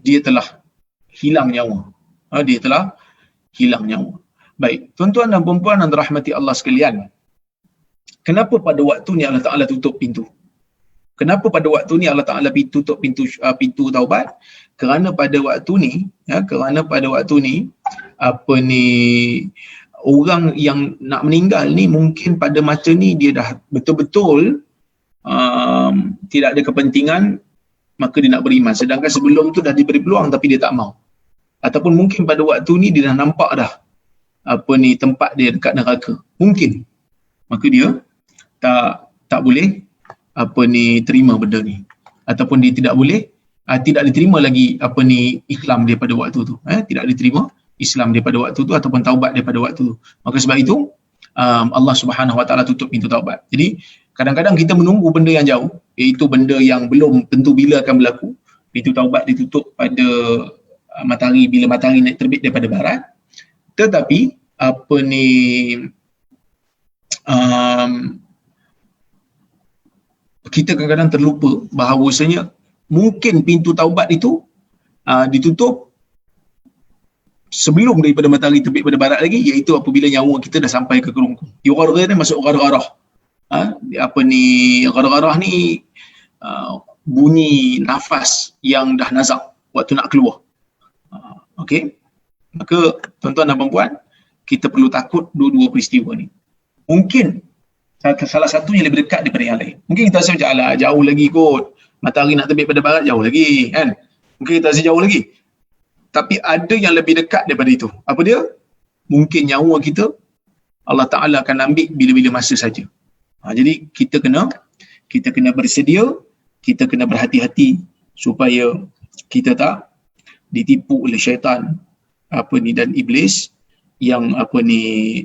dia telah hilang nyawa. Dia telah hilang nyawa. Baik, tuan-tuan dan puan-puan yang dirahmati Allah sekalian, kenapa pada waktu ni Allah Ta'ala tutup pintu? Kenapa pada waktu ni Allah Ta'ala tutup pintu taubat? Kerana pada waktu ni, orang yang nak meninggal ni mungkin pada masa ni dia dah betul-betul tidak ada kepentingan, maka dia nak beriman. Sedangkan sebelum tu dah diberi peluang tapi dia tak mau. Ataupun mungkin pada waktu ni dia dah nampak dah tempat dia dekat neraka. Mungkin. Maka dia tak boleh terima benda ni. Ataupun dia tidak boleh tidak diterima lagi Islam dia pada waktu tu. Tidak diterima Islam dia pada waktu tu ataupun taubat dia pada waktu tu. Maka sebab itu Allah Subhanahu Wa Taala tutup pintu taubat. Jadi kadang-kadang kita menunggu benda yang jauh, iaitu benda yang belum tentu bila akan berlaku. Pintu taubat ditutup pada matahari, bila matahari naik terbit daripada barat. Tetapi kita kadang-kadang terlupa bahawasanya mungkin pintu taubat itu ditutup sebelum daripada matahari terbit pada barat lagi, iaitu apabila nyawa kita dah sampai ke kerongkong. Ghargharah ni masuk ghargharah. Ghargharah ni bunyi nafas yang dah nazak waktu nak keluar. Okey. Maka tuan-tuan dan puan-puan, kita perlu takut dua-dua peristiwa ni. Mungkin salah satunya lebih dekat daripada yang lain. Mungkin kita rasa macam alah jauh lagi kot. Matahari nak terbit pada barat jauh lagi kan. Mungkin kita rasa jauh lagi. Tapi ada yang lebih dekat daripada itu. Apa dia? Mungkin nyawa kita Allah Ta'ala akan ambil bila-bila masa saja. Jadi kita kena bersedia, kita kena berhati-hati supaya kita tak ditipu oleh syaitan dan iblis yang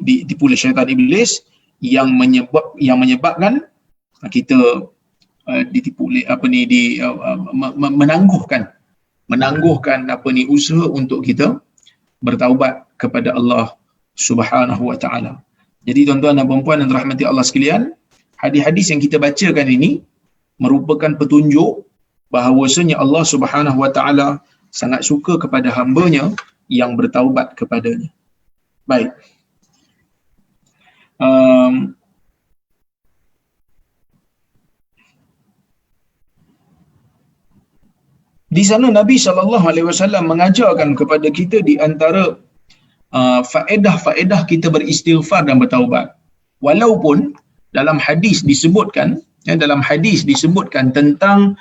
ditipu oleh syaitan iblis yang menyebabkan kita ditipu oleh menangguhkan usaha untuk kita bertaubat kepada Allah Subhanahu Wa Taala. Jadi tuan-tuan dan puan-puan yang dirahmati Allah sekalian, hadis-hadis yang kita bacakan ini merupakan petunjuk bahawasanya Allah Subhanahu Wa Taala sangat suka kepada hamba-Nya yang bertaubat kepadanya. Baik. Di sana Nabi SAW mengajarkan kepada kita di antara faedah-faedah kita beristighfar dan bertaubat. Walaupun dalam hadis disebutkan tentang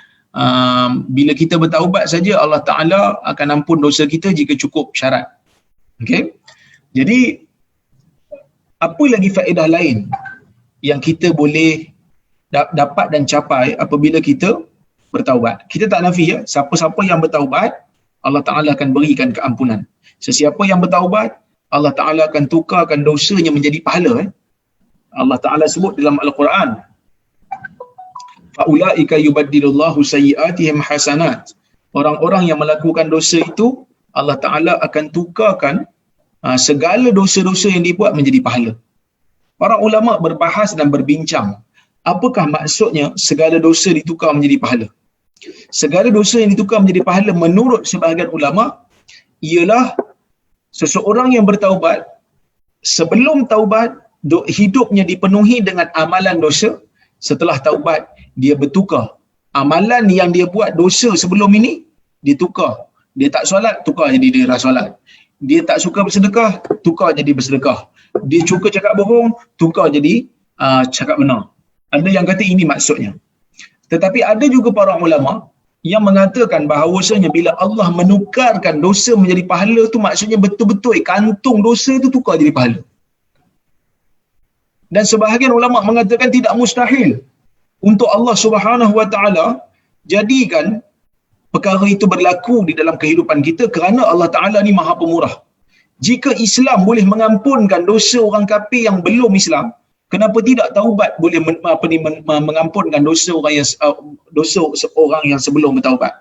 bila kita bertaubat saja Allah Ta'ala akan ampun dosa kita jika cukup syarat. Okey. Jadi apa lagi faedah lain yang kita boleh dapat dan capai apabila kita bertaubat? Kita tak nafi siapa-siapa yang bertaubat Allah Ta'ala akan berikan keampunan. Sesiapa yang bertaubat Allah Ta'ala akan tukarkan dosanya menjadi pahala. Allah Ta'ala sebut dalam Al-Quran, faulaika yubaddilullahu sayyi'atihim hasanat. Orang-orang yang melakukan dosa itu Allah Ta'ala akan tukarkan segala dosa-dosa yang dibuat menjadi pahala. Para ulama berbahas dan berbincang, apakah maksudnya segala dosa ditukar menjadi pahala? Segala dosa yang ditukar menjadi pahala menurut sebahagian ulama ialah seseorang yang bertaubat, sebelum taubat hidupnya dipenuhi dengan amalan dosa. Setelah taubat dia bertukar amalan yang dia buat dosa sebelum ini, dia tukar. Dia tak solat, tukar jadi dia solat. Dia tak suka bersedekah, tukar jadi bersedekah. Dia suka cakap bohong, tukar jadi cakap benar. Ada yang kata ini maksudnya. Tetapi ada juga para ulama yang mengatakan bahawasanya bila Allah menukarkan dosa menjadi pahala tu maksudnya betul-betul kantung dosa itu tukar jadi pahala. Dan sebahagian ulama mengatakan tidak mustahil untuk Allah Subhanahu Wa Taala jadikan perkara itu berlaku di dalam kehidupan kita kerana Allah Ta'ala ni maha pemurah. Jika Islam boleh mengampunkan dosa orang kafir yang belum Islam, kenapa tidak taubat boleh mengampunkan dosa orang yang sebelum bertaubat?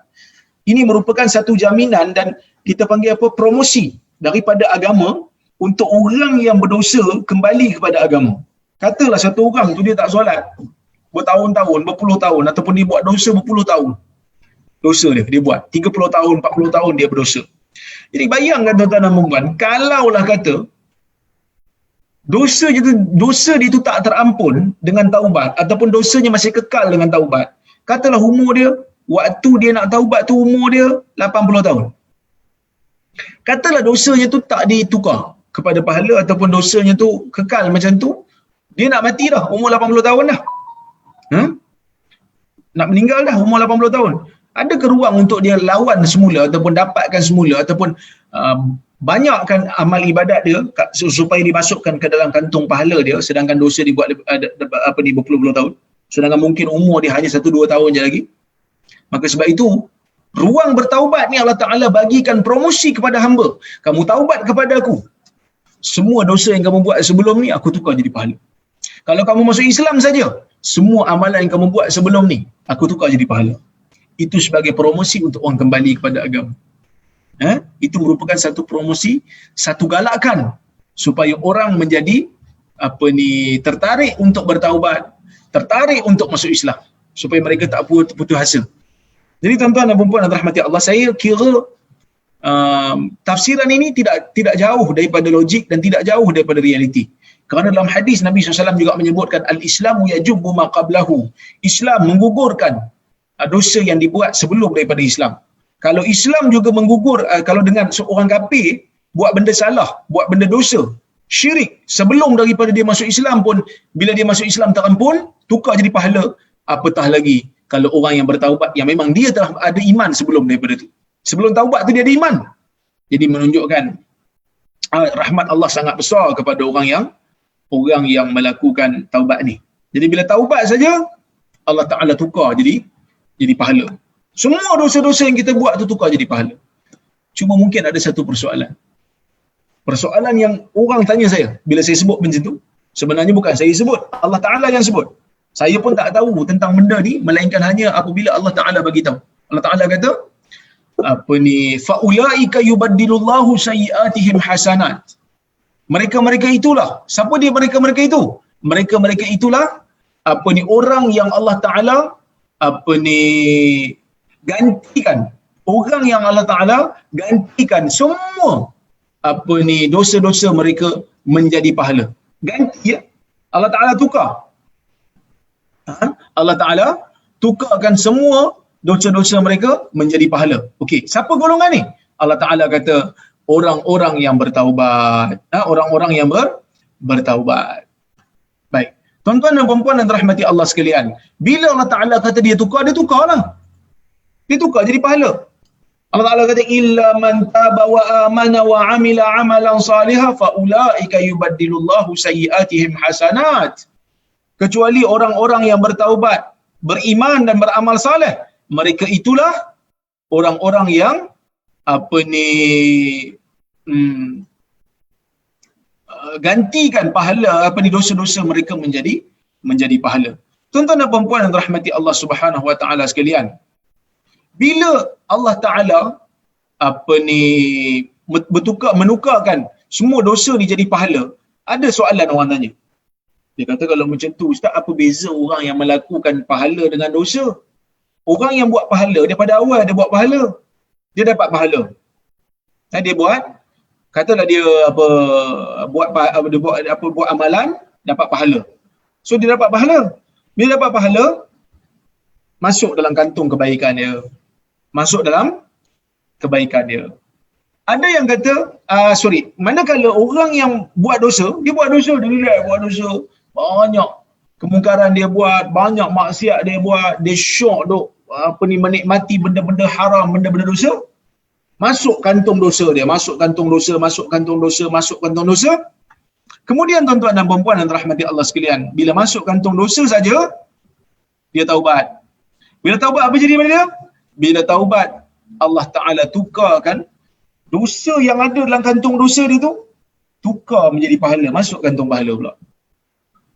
Ini merupakan satu jaminan dan kita panggil promosi daripada agama untuk orang yang berdosa kembali kepada agama. Katalah satu orang tu dia tak solat bertahun-tahun, berpuluh tahun ataupun dia buat dosa berpuluh tahun. dosa dia buat. 30 tahun, 40 tahun dia berdosa. Jadi bayangkan tuan-tuan dan puan-puan, kalaulah kata dosa dia tu tak terampun dengan taubat ataupun dosanya masih kekal dengan taubat. Katalah umur dia, waktu dia nak taubat tu umur dia 80 tahun. Katalah dosanya tu tak ditukar kepada pahala ataupun dosanya tu kekal macam tu, dia nak mati dah umur 80 tahun dah. Nak meninggal dah umur 80 tahun. Adakah ruang untuk dia lawan semula ataupun dapatkan semula ataupun banyakkan amal ibadat dia supaya dimasukkan ke dalam kantung pahala dia, sedangkan dosa dia buat berpuluh-puluh tahun, sedangkan mungkin umur dia hanya 1-2 tahun je lagi. Maka sebab itu ruang bertaubat ni Allah Ta'ala bagikan promosi kepada hamba. Kamu taubat kepada aku, semua dosa yang kamu buat sebelum ni aku tukar jadi pahala. Kalau kamu masuk Islam saja, semua amalan yang kamu buat sebelum ni aku tukar jadi pahala. Itu sebagai promosi untuk orang kembali kepada agama. Itu merupakan satu promosi, satu galakan supaya orang menjadi tertarik untuk bertaubat, tertarik untuk masuk Islam, supaya mereka tak putus asa. Jadi tuan-tuan dan puan-puan yang dirahmati Allah, saya kira tafsiran ini tidak jauh daripada logik dan tidak jauh daripada realiti. Kerana dalam hadis Nabi SAW juga menyebutkan al-Islamu yajubbu ma qablahu. Islam menggugurkan dosa yang dibuat sebelum daripada Islam. Kalau Islam juga menggugur, kalau dengan seorang kafir buat benda salah, buat benda dosa, syirik sebelum daripada dia masuk Islam pun, bila dia masuk Islam terampun, tukar jadi pahala, apatah lagi kalau orang yang bertaubat yang memang dia telah ada iman sebelum daripada tu. Sebelum taubat tu dia ada iman. Jadi menunjukkan rahmat Allah sangat besar kepada orang yang melakukan taubat ni. Jadi bila taubat saja Allah Ta'ala tukar jadi pahala. Semua dosa-dosa yang kita buat tu tukar jadi pahala. Cuma mungkin ada satu persoalan. Persoalan yang orang tanya saya bila saya sebut macam tu, sebenarnya bukan saya sebut, Allah Ta'ala yang sebut. Saya pun tak tahu tentang benda ni melainkan hanya apabila Allah Ta'ala bagi tahu. Allah Ta'ala kata faulaika yubaddilullahu sayyiatihim hasanat. Mereka-mereka itulah. Siapa dia mereka-mereka itu? Mereka-mereka itulah orang yang Allah Ta'ala gantikan. Orang yang Allah Ta'ala gantikan semua dosa-dosa mereka menjadi pahala. Ganti ya. Allah Ta'ala tukar. Allah Ta'ala tukarkan semua dosa-dosa mereka menjadi pahala. Okey, siapa golongan ni? Allah Ta'ala kata orang-orang yang bertaubat. Orang-orang yang bertaubat. Baik. Tuan-tuan dan puan-puan yang dirahmati Allah sekalian, bila Allah Ta'ala kata dia tukarlah. Dia tukar jadi pahala. Allah Ta'ala kata illa man taba wa amana wa amila amalan salihan fa ulaika yubaddilullahu sayyiatihim hasanat. Kecuali orang-orang yang bertaubat, beriman dan beramal saleh, mereka itulah orang-orang yang gantikan pahala dosa-dosa mereka menjadi pahala. Tuan-tuan dan puan-puan yang dirahmati Allah Subhanahu wa taala sekalian, bila Allah Taala menukarkan semua dosa ni jadi pahala, ada soalan orang tanya. Dia kata kalau macam tu ustaz, apa beza orang yang melakukan pahala dengan dosa? Orang yang buat pahala daripada awal dia buat pahala, dia dapat pahala. Dia buat, katalah dia buat amalan, dapat pahala. So dia dapat pahala. Bila dapat pahala, masuk dalam kantung kebaikan dia. Masuk dalam kebaikan dia. Ada yang kata, manakala orang yang buat dosa, dia relax buat dosa, banyak kemungkaran dia buat, banyak maksiat dia buat, dia syok duk menikmati benda-benda haram, benda-benda dosa, masuk kantung dosa dia, masuk kantung dosa. Kemudian tuan-tuan dan puan-puan yang dirahmati Allah sekalian, bila masuk kantung dosa saja, dia taubat. Bila taubat apa jadi pada dia? Bila taubat, Allah Ta'ala tukarkan dosa yang ada dalam kantung dosa dia tu, tukar menjadi pahala, masuk kantung pahala pula.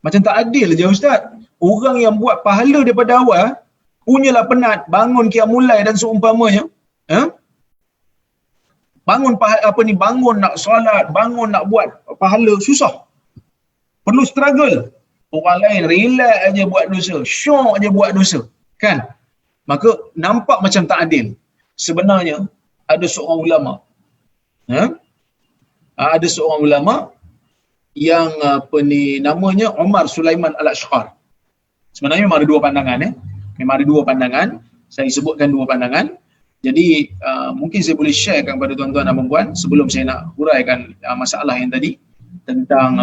Macam tak adil je ustaz. Orang yang buat pahala daripada awal, punyalah penat, bangun qiyamul dan seumpamanya, bangun nak solat, bangun nak buat pahala, susah. Perlu struggle. Orang lain relax aja buat dosa, syok aja buat dosa. Kan? maka nampak macam tak adil. Sebenarnya ada seorang ulama, ada seorang ulama yang namanya Umar Sulaiman Al-Ashqar. Sebenarnya memang ada dua pandangan, memang ada dua pandangan. Saya sebutkan dua pandangan. Jadi mungkin saya boleh sharekan kepada tuan-tuan dan puan sebelum saya nak huraikan masalah yang tadi tentang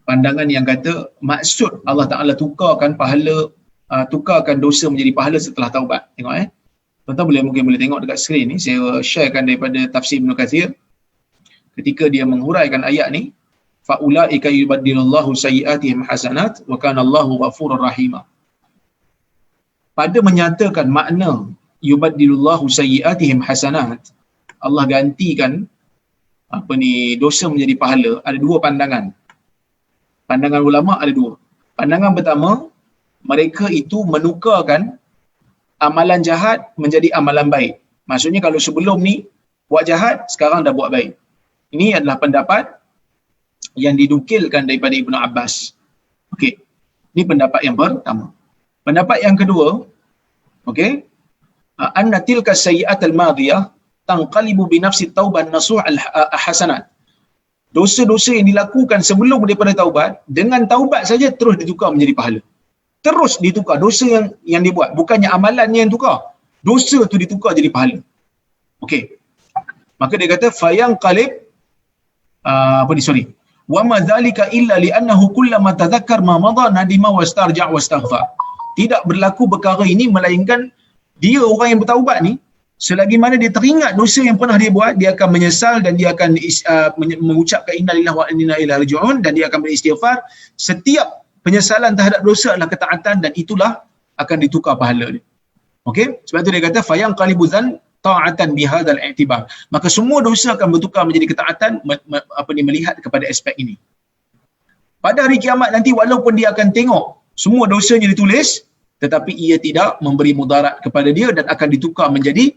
pandangan yang kata maksud Allah Ta'ala tukarkan pahala, tukarkan dosa menjadi pahala setelah taubat. Tengok tuan-tuan mungkin boleh tengok dekat skrin ni, saya sharekan daripada tafsir Ibn Kathir ketika dia menghuraikan ayat ni, faulaika yubaddilullahu sayyi'atihim hasanat wa kana Allahu ghafurur rahima. Pada menyatakan makna yubaddilullahu sayyi'atihim hasanat, Allah gantikan dosa menjadi pahala, ada dua pandangan. Pandangan ulama ada dua. Pandangan pertama, mereka itu menukarkan amalan jahat menjadi amalan baik. Maksudnya kalau sebelum ni buat jahat, sekarang dah buat baik. Ini adalah pendapat yang dinukilkan daripada Ibnu Abbas. Okey. Ini pendapat yang pertama. Pendapat yang kedua, okey, anna tilka sayyi'at al-madiyah tanqalibu bi nafsi taubah nasuh al-hasanat. Dosa-dosa yang dilakukan sebelum daripada taubat, dengan taubat saja terus ditukar menjadi pahala. Terus ditukar dosa yang dibuat, bukannya amalannya yang tukar. Dosa tu ditukar jadi pahala. Okey. Maka dia kata fayanqalib wa ma dzalika illa li annahu kullama tadhakkar ma madha nadima wastarja' wastaghfar. Tidak berlaku perkara ini melainkan dia orang yang bertaubat ni, selagi mana dia teringat dosa yang pernah dia buat, dia akan menyesal dan dia akan mengucapkan innalillahi wa inna ilaihi raji'un, dan dia akan beristighfar. Setiap penyesalan terhadap dosa adalah ketaatan, dan itulah akan ditukar pahala dia. Okey, sebab tu dia kata fayanqalibu dzan ta'atan bihadzal i'tibar. Maka semua dosa akan bertukar menjadi ketaatan melihat kepada aspek ini. Pada hari kiamat nanti, walaupun dia akan tengok semua dosanya ditulis, tetapi ia tidak memberi mudarat kepada dia dan akan ditukar menjadi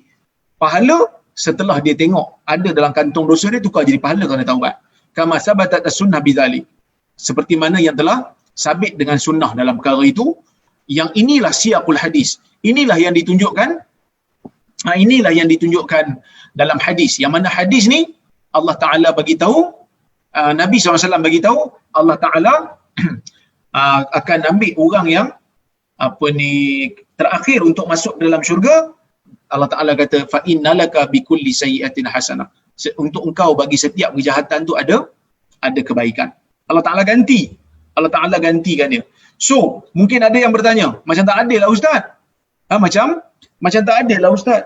pahala setelah dia tengok ada dalam kantong dosa dia, tukar jadi pahala kerana taubat. Kama sabatat as-sunnah bidzalik. Seperti mana yang telah sabit dengan sunnah dalam perkara itu. Yang inilah siyaqul hadis. Inilah yang ditunjukkan dalam hadis. Yang mana hadis ni Allah Ta'ala bagi tahu, Nabi SAW bagi tahu, Allah Ta'ala akan ambil orang yang terakhir untuk masuk dalam syurga. Allah Ta'ala kata fa innalaka bikulli sayyi'atin hasanah. Untuk engkau bagi setiap kejahatan tu ada kebaikan. Allah Ta'ala gantikan dia. So, mungkin ada yang bertanya, macam tak adil lah Ustaz. Macam tak adil lah Ustaz.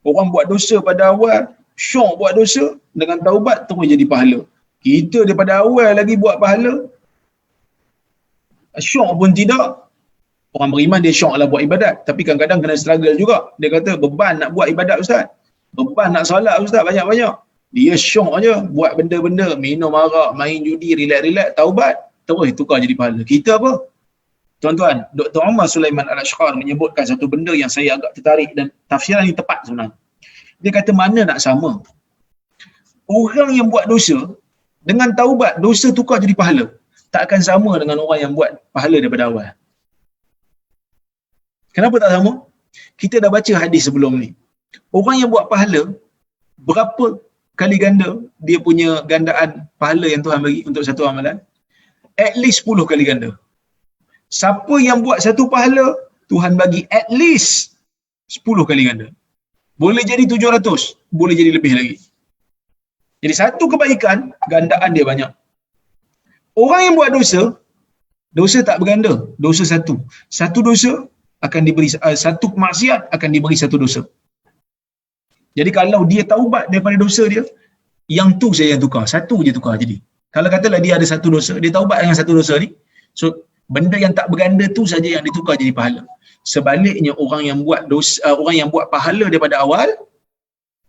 Orang buat dosa pada awal, syok buat dosa, dengan taubat terus jadi pahala. Kita daripada awal lagi buat pahala, syok pun tidak. Orang beriman dia syok lah buat ibadat, tapi kadang-kadang kena struggle juga. Dia kata beban nak buat ibadat Ustaz, beban nak solat Ustaz banyak-banyak. Dia syok je buat benda-benda, minum arak, main judi, relax-relax, taubat terus tukar jadi pahala. Kita apa? Tuan-tuan, Dr. Umar Sulaiman Al-Ashqar menyebutkan satu benda yang saya agak tertarik, dan tafsiran ini tepat sebenarnya. Dia kata mana nak sama orang yang buat dosa dengan taubat, dosa tukar jadi pahala, tak akan sama dengan orang yang buat pahala daripada awal. Kenapa tak sama? Kita dah baca hadis sebelum ni. Orang yang buat pahala, berapa kali ganda dia punya gandaan pahala yang Tuhan bagi untuk satu amalan? At least 10 kali ganda. Siapa yang buat satu pahala, Tuhan bagi at least 10 kali ganda. Boleh jadi 700, boleh jadi lebih lagi. Jadi satu kebaikan, gandaan dia banyak. Orang yang buat dosa, dosa tak berganda, dosa satu. Satu dosa akan diberi, satu maksiat akan diberi satu dosa. Jadi kalau dia taubat daripada dosa dia, yang tu saya yang tukar, satu je tukar jadi. Kalau katalah dia ada satu dosa, dia taubat dengan satu dosa ni, so benda yang tak berganda tu saja yang ditukar jadi pahala. Sebaliknya orang yang buat dosa, orang yang buat pahala daripada awal,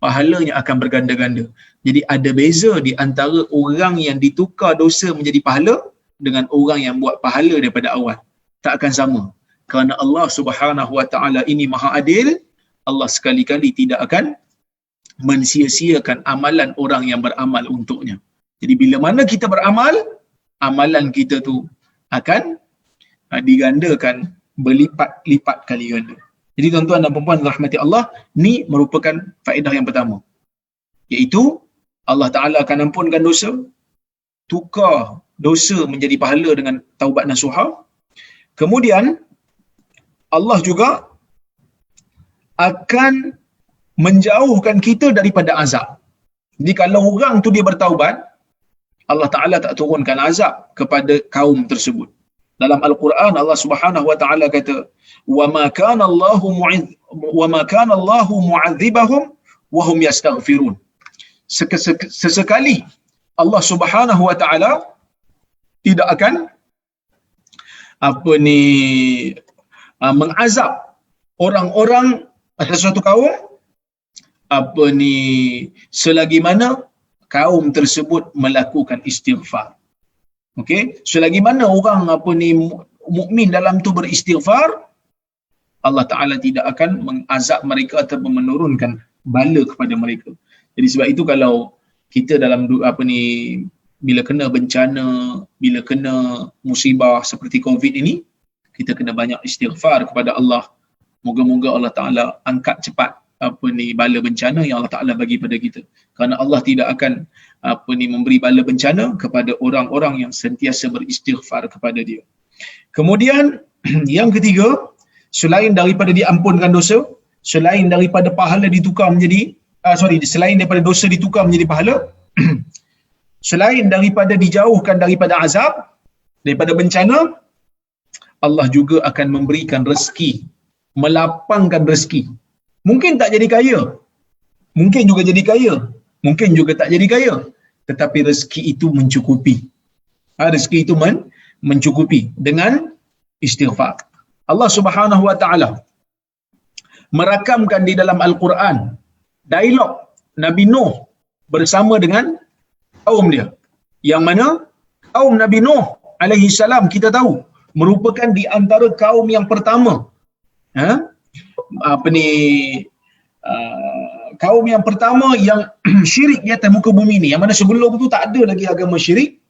pahalanya akan berganda-ganda. Jadi ada beza di antara orang yang ditukar dosa menjadi pahala dengan orang yang buat pahala daripada awal. Tak akan sama. Kerana Allah Subhanahu Wa Taala ini Maha Adil, Allah sekali-kali tidak akan mensia-siakan amalan orang yang beramal untuknya. Jadi bila mana kita beramal, amalan kita tu akan digandakan berlipat-lipat kali ganda. Jadi tuan-tuan dan puan-puan rahmati Allah, ni merupakan faedah yang pertama, iaitu Allah Ta'ala akan ampunkan dosa, tukar dosa menjadi pahala dengan taubat nasuha. Kemudian Allah juga akan menjauhkan kita daripada azab. Jadi kalau orang tu dia bertaubat, Allah Ta'ala tak turunkan azab kepada kaum tersebut. Dalam Al-Quran Allah Subhanahu wa Ta'ala kata, "Wa ma kana Allahu mu'adzibahum wa hum yastaghfirun." Sesekali Allah Subhanahu wa Ta'ala tidak akan mengazab orang-orang sesuatu kaum selagi mana kaum tersebut melakukan istighfar. Okey, selagi mana orang mukmin dalam tu beristighfar, Allah Taala tidak akan mengazab mereka ataupun menurunkan bala kepada mereka. Jadi sebab itu kalau kita dalam bila kena bencana, bila kena musibah seperti COVID ini, kita kena banyak istighfar kepada Allah. Moga-moga Allah Taala angkat cepat bala bencana yang Allah Taala bagi pada kita. Kerana Allah tidak akan memberi bala bencana kepada orang-orang yang sentiasa beristighfar kepada Dia. Kemudian yang ketiga, selain daripada diampunkan dosa, selain daripada pahala ditukar menjadi selain daripada dosa ditukar menjadi pahala, selain daripada dijauhkan daripada azab, daripada bencana, Allah juga akan memberikan rezeki, melapangkan rezeki. Mungkin tak jadi kaya, mungkin juga jadi kaya, mungkin juga tak jadi kaya, tetapi rezeki itu mencukupi. Rezeki itu mencukupi dengan istighfar. Allah Subhanahu wa Ta'ala merakamkan di dalam Al-Quran dialog Nabi Nuh bersama dengan kaum dia, yang mana kaum Nabi Nuh alaihi salam kita tahu merupakan di antara kaum yang pertama, kaum yang pertama yang syirik di atas muka bumi ni, yang mana sebelum tu tak ada lagi agama syirik.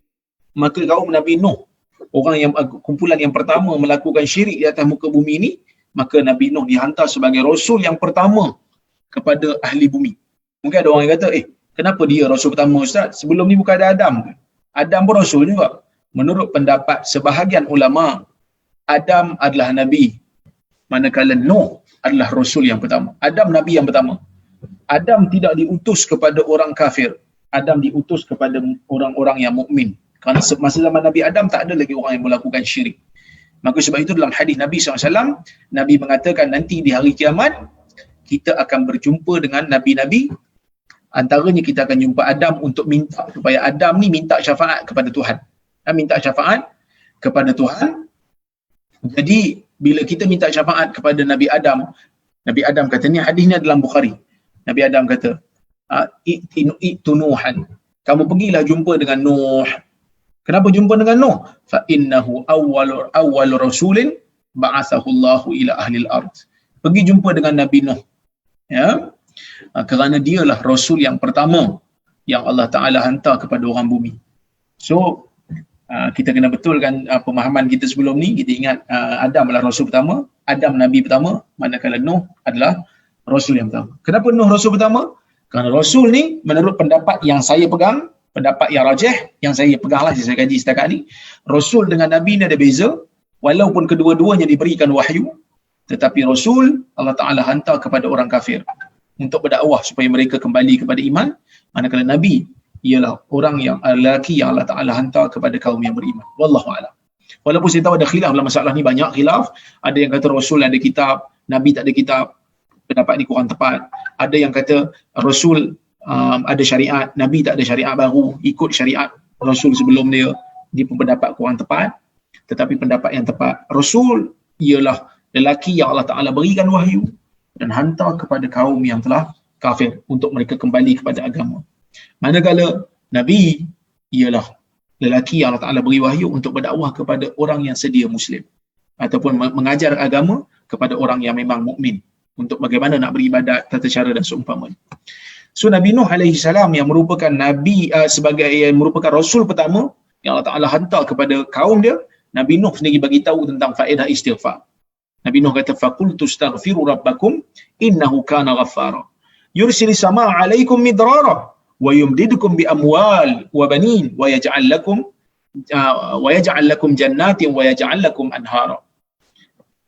Maka kaum Nabi Nuh, orang yang kumpulan yang pertama melakukan syirik di atas muka bumi ni, maka Nabi Nuh dihantar sebagai rasul yang pertama kepada ahli bumi. Mungkin ada orang yang kata, kenapa dia rasul pertama, Ustaz? Sebelum ni bukan ada Adam ke? Adam pun rasul juga. Menurut pendapat sebahagian ulama, Adam adalah nabi, manakala Nuh adalah rasul yang pertama. Adam nabi yang pertama. Adam tidak diutus kepada orang kafir. Adam diutus kepada orang-orang yang mukmin. Kerana masa zaman Nabi Adam tak ada lagi orang yang melakukan syirik. Maka sebab itu dalam hadis Nabi SAW, Nabi mengatakan nanti di hari kiamat kita akan berjumpa dengan nabi-nabi. Antaranya kita akan jumpa Adam untuk minta supaya Adam ni minta syafaat kepada Tuhan. Minta syafaat kepada Tuhan. Jadi bila kita minta syafaat kepada Nabi Adam kata, ni hadis ni dalam Bukhari. Nabi Adam kata, "I'tu Nuhan." Kamu pergilah jumpa dengan Nuh. Kenapa jumpa dengan Nuh? Fa innahu awwal rasulin ba'athahu Allahu ila ahli al-ard. Pergi jumpa dengan Nabi Nuh. Ya. Kerana dialah rasul yang pertama yang Allah Taala hantar kepada orang bumi. So kita kena betulkan pemahaman kita sebelum ni. Kita ingat Adam adalah rasul pertama, Adam nabi pertama, manakala Nuh adalah rasul yang pertama. Kenapa Nuh rasul pertama? Kerana rasul ni menurut pendapat yang saya pegang, pendapat yang rajih yang saya peganglah, saya kaji setakat ni, rasul dengan nabi ni ada beza. Walaupun kedua-duanya diberikan wahyu, tetapi rasul Allah Taala hantar kepada orang kafir untuk berdakwah supaya mereka kembali kepada iman, manakala nabi ialah orang yang lelaki yang Allah Taala hantar kepada kaum yang beriman. Wallahu a'lam. Walaupun saya tahu ada khilaf dalam masalah ni, banyak khilaf. Ada yang kata rasul ada kitab, nabi tak ada kitab. Pendapat ni kurang tepat. Ada yang kata rasul ada syariat, nabi tak ada syariat baru, ikut syariat rasul sebelum dia. Dia pun pendapat kurang tepat. Tetapi pendapat yang tepat, rasul ialah lelaki yang Allah Taala berikan wahyu dan hantar kepada kaum yang telah kafir untuk mereka kembali kepada agama. Manakala nabi ialah lelaki yang Allah Taala beri wahyu untuk berdakwah kepada orang yang sedia muslim, ataupun mengajar agama kepada orang yang memang mukmin, untuk bagaimana nak beribadat, tata cara dan seumpamanya. So Nabi Nuh alaihi salam yang merupakan nabi sebagai yang merupakan rasul pertama yang Allah Taala hantar kepada kaum dia, Nabi Nuh sendiri bagi tahu tentang faedah istighfar. Nabi Nuh kata faqultu astaghfiru rabbakum innahu kana ghaffara yursilis samaa 'alaikum midrara wa yumdidukum bi amwal wa banin wa yaj'al lakum jannatin wa yaj'al lakum anhara.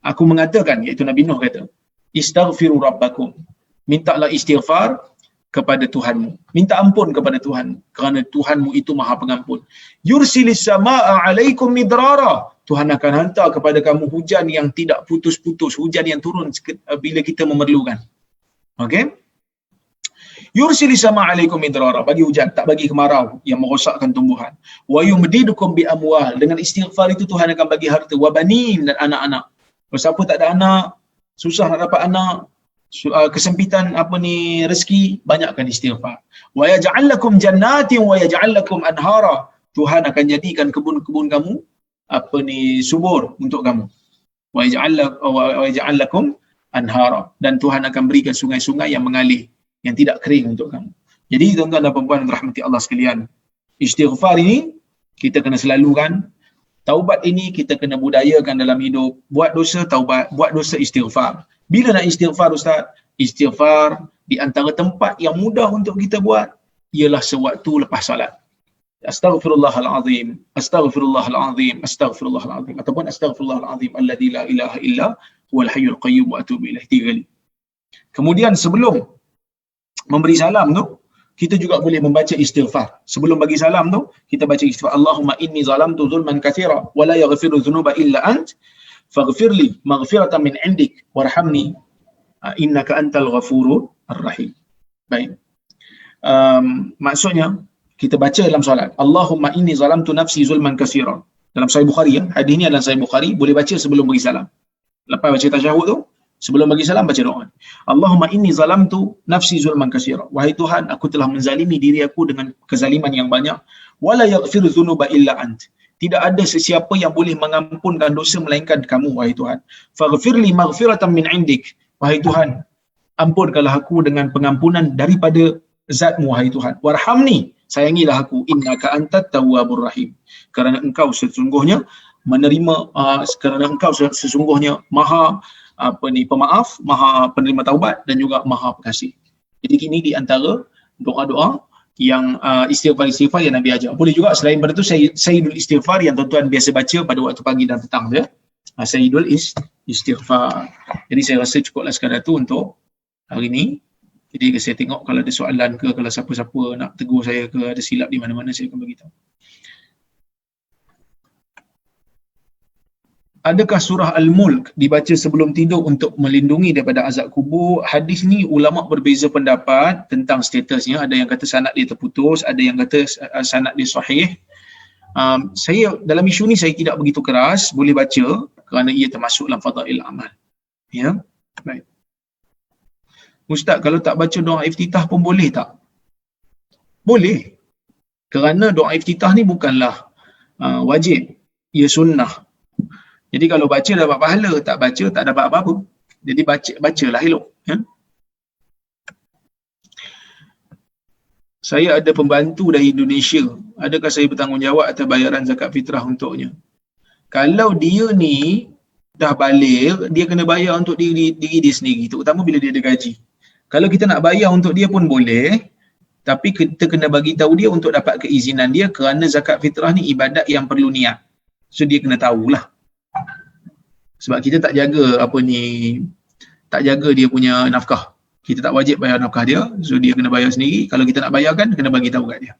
Aku mengatakan, iaitu Nabi Nuh kata, istaghfiru rabbakum, mintalah istighfar kepada Tuhanmu, minta ampun kepada Tuhanmu, kerana Tuhanmu itu Maha Pengampun. Yursilis samaa 'alaikum midrara, Tuhan akan hantar kepada kamu hujan yang tidak putus-putus, hujan yang turun bila kita memerlukan. Okey? Yursilis samaa 'alaikum midrara, bagi hujan, tak bagi kemarau yang merosakkan tumbuhan. Wa yumdidukum bi amwal, dengan istighfar itu Tuhan akan bagi harta, wa banin, dan anak-anak. Kalau siapa tak ada anak, susah nak dapat anak, kesempitan rezeki, banyakkan istighfar. Wa yaj'al lakum jannatin wa yaj'al lakum anhara, Tuhan akan jadikan kebun-kebun kamu subur untuk kamu. Wa yaj'al lakum anhara, dan Tuhan akan berikan sungai-sungai yang mengalir, yang tidak kering untuk kamu. Jadi tuan-tuan dan puan-puan yang dirahmati Allah sekalian, istighfar ini kita kena selalukan. Taubat ini kita kena budayakan dalam hidup. Buat dosa taubat, buat dosa istighfar. Bila nak istighfar Ustaz? Istighfar di antara tempat yang mudah untuk kita buat ialah sewaktu lepas salat. Astaghfirullahalazim, astaghfirullahalazim, astaghfirullahalazim, ataupun astaghfirullahalazim alladzi la ilaha illa huwal hayyul qayyum wa atubu ilaih 3 kali. Kemudian sebelum memberi salam tu, kita juga boleh membaca istighfar. Sebelum bagi salam tu, kita baca istighfar. Allahumma inni zalamtu zulman katsira wa la yaghfiru dzunuba illa ant faghfirli maghfiratan min indik warhamni innaka antal ghafurur rahim. Baik. Maksudnya kita baca dalam solat, Allahumma inni zalamtu nafsi zulman katsira. Dalam Sahih Bukhari, ya. Hadis ni dalam Sahih Bukhari, boleh baca sebelum bagi salam. Lepas baca tasyahud tu, sebelum bagi salam baca doa. Allahumma inni zalamtu nafsi zulman katsira. Wahai Tuhan, aku telah menzalimi diri aku dengan kezaliman yang banyak. Wala yaghfiru dzunuba illa ant. Tidak ada sesiapa yang boleh mengampunkan dosa melainkan kamu, wahai Tuhan. Faghfirli maghfiratan min indik. Wahai Tuhan, ampunkanlah aku dengan pengampunan daripada zatmu, wahai Tuhan. Warhamni, sayangilah aku, innaka antat tawwabur rahim. Kerana engkau sesungguhnya menerima, kerana engkau sesungguhnya maha pemaaf, maha penerima taubat, dan juga maha pengasih. Jadi ini di antara doa-doa yang istighfar yang Nabi ajar. Boleh juga selain daripada itu Sayyidul Istighfar yang tuan-tuan biasa baca pada waktu pagi dan petang tu, ya. Sayyidul Istighfar. Jadi saya rasa cukuplah sekadar tu untuk hari ni. Jadi saya tengok kalau ada soalan ke, kalau siapa-siapa nak tegur saya ke, ada silap di mana-mana, saya akan beritahu. Adakah surah Al-Mulk dibaca sebelum tidur untuk melindungi daripada azab kubur? Hadis ni ulama berbeza pendapat tentang statusnya. Ada yang kata sanad dia terputus, ada yang kata sanad dia sahih. Saya dalam isu ni saya tidak begitu keras, boleh baca kerana ia termasuk dalam fadail amal. Ya. Baik. Ustaz, kalau tak baca doa iftitah pun boleh tak? Boleh. Kerana doa iftitah ni bukanlah wajib, ia sunnah. Jadi kalau baca dapat pahala, tak baca tak dapat apa-apa. Jadi bacalah elok, ya. Saya ada pembantu dari Indonesia. Adakah saya bertanggungjawab atas bayaran zakat fitrah untuknya? Kalau dia ni dah balik, dia kena bayar untuk diri dia sendiri, terutama bila dia ada gaji. Kalau kita nak bayar untuk dia pun boleh, tapi kita kena bagi tahu dia untuk dapat keizinan dia, kerana zakat fitrah ni ibadat yang perlu niat. So dia kena tahulah. Sebab kita tak jaga tak jaga dia punya nafkah. Kita tak wajib bayar nafkah dia, so dia kena bayar sendiri. Kalau kita nak bayarkan, kena bagi tahu kat dia.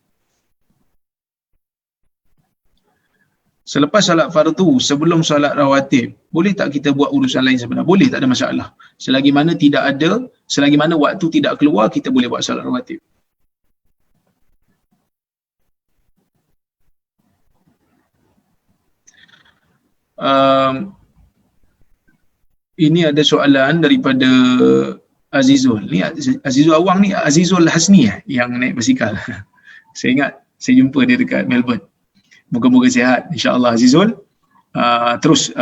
Selepas solat fardu, sebelum solat rawatib, boleh tak kita buat urusan lain sebenarnya? Boleh, tak ada masalah. Selagi mana waktu tidak keluar, kita boleh buat solat rawatib. Ini ada soalan daripada Azizul. Ni Azizul Awang ni, Azizul Hasni yang naik basikal. Saya ingat saya jumpa dia dekat Melbourne. Moga-moga sihat insya-Allah Azizul. Terus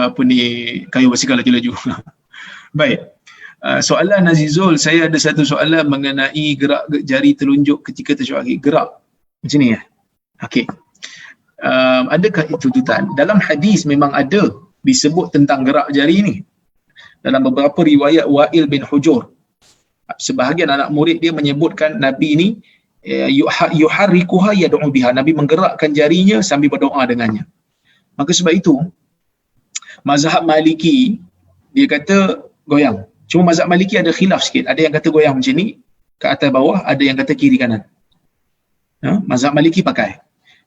kayu basikal laju-laju. Baik. Soalan Azizul, saya ada satu soalan mengenai gerak jari telunjuk ketika tasyahud akhir. Gerak macam ni ya. Okey. adakah itu tuntutan? Dalam hadis memang ada disebut tentang gerak jari ni. Dalam beberapa riwayat Wa'il bin Hujur, sebahagian anak murid dia menyebutkan Nabi ni yuharrikuha yad'u biha, Nabi menggerakkan jarinya sambil berdoa dengannya. Maka sebab itu mazhab Maliki dia kata goyang. Cuma mazhab Maliki ada khilaf sikit. Ada yang kata goyang macam ni ke atas bawah, ada yang kata kiri kanan. Mazhab Maliki pakai.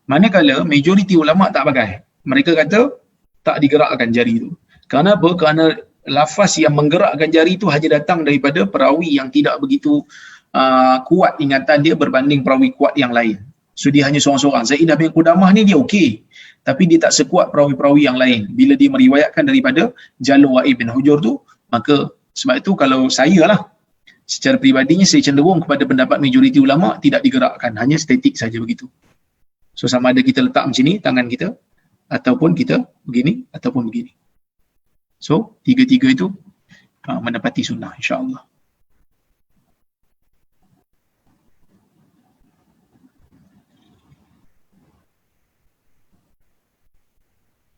Manakala majoriti ulama tak pakai. Mereka kata tak digerakkan jari itu. Kerana apa? Kerana lafaz yang menggerakkan jari itu hanya datang daripada perawi yang tidak begitu kuat ingatan dia berbanding perawi kuat yang lain. So dia hanya seorang-seorang. Zaidah bin Qudamah ni dia okey, tapi dia tak sekuat perawi-perawi yang lain. Bila dia meriwayatkan daripada jalur Wa'il bin Hujur tu, maka sebab itu kalau saya lah, secara peribadinya saya cenderung kepada pendapat majoriti ulama tidak digerakkan, hanya statik saja begitu. So sama ada kita letak macam ni tangan kita, ataupun kita begini ataupun begini. So tiga-tiga itu menepati sunnah, insya-Allah.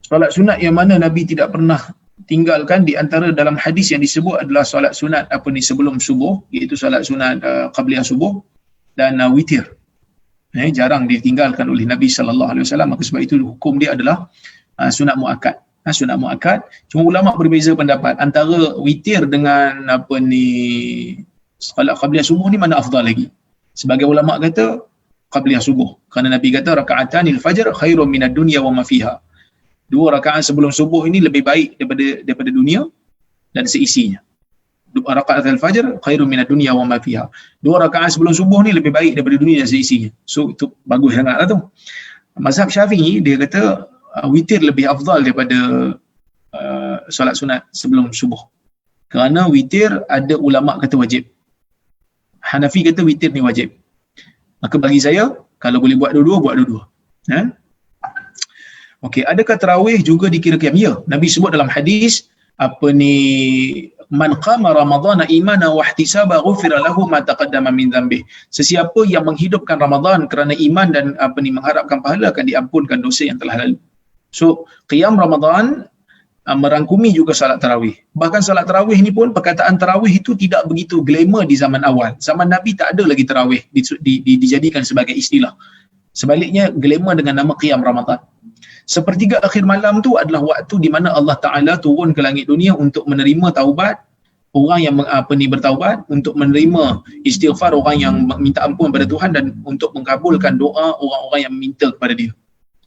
Solat sunat yang mana Nabi tidak pernah tinggalkan, di antara dalam hadis yang disebut adalah solat sunat ni sebelum subuh, iaitu solat sunat qabliyah subuh dan witir. Jarang ditinggalkan oleh Nabi sallallahu alaihi wasallam. Maka sebab itu hukum dia adalah sunat muakkad. Sunat muakkad. Cuma ulama berbeza pendapat antara witir dengan solat qabliyah subuh ni mana afdal lagi. Sebagai ulama kata qabliyah subuh, kerana Nabi kata raka'atanil fajr khairun minad dunya wa ma fiha. 2 rakaat sebelum subuh ini lebih baik daripada dunia dan seisinya. 2 rakaat al-fajr khairun minad dunya wa ma fiha. 2 rakaat sebelum subuh ni lebih baik daripada dunia dan seisinya. So itu bagus sangatlah tu. Mazhab Syafi'i dia kata witir lebih afdal daripada solat sunat sebelum subuh. Kerana witir ada ulama kata wajib. Hanafi kata witir ni wajib. Maka bagi saya kalau boleh buat dua-dua, buat dua-dua. Okey, adakah tarawih juga dikira qiyam? Ya, Nabi sebut dalam hadis man qama ramadhana imanan wa ihtisaba ghufira lahu ma taqaddama min dhanbi. Sesiapa yang menghidupkan Ramadan kerana iman dan mengharapkan pahala, akan diampunkan dosa yang telah lalu. So, qiyam Ramadan merangkumi juga salat tarawih. Bahkan salat tarawih ni pun, perkataan tarawih itu tidak begitu glamour di zaman awal. Zaman Nabi tak ada lagi tarawih dijadikan sebagai istilah. Sebaliknya glamour dengan nama qiyam Ramadan. Sepertiga akhir malam tu adalah waktu di mana Allah Ta'ala turun ke langit dunia untuk menerima taubat orang yang bertaubat, untuk menerima istighfar orang yang minta ampun kepada Tuhan, dan untuk mengabulkan doa orang-orang yang minta kepada dia.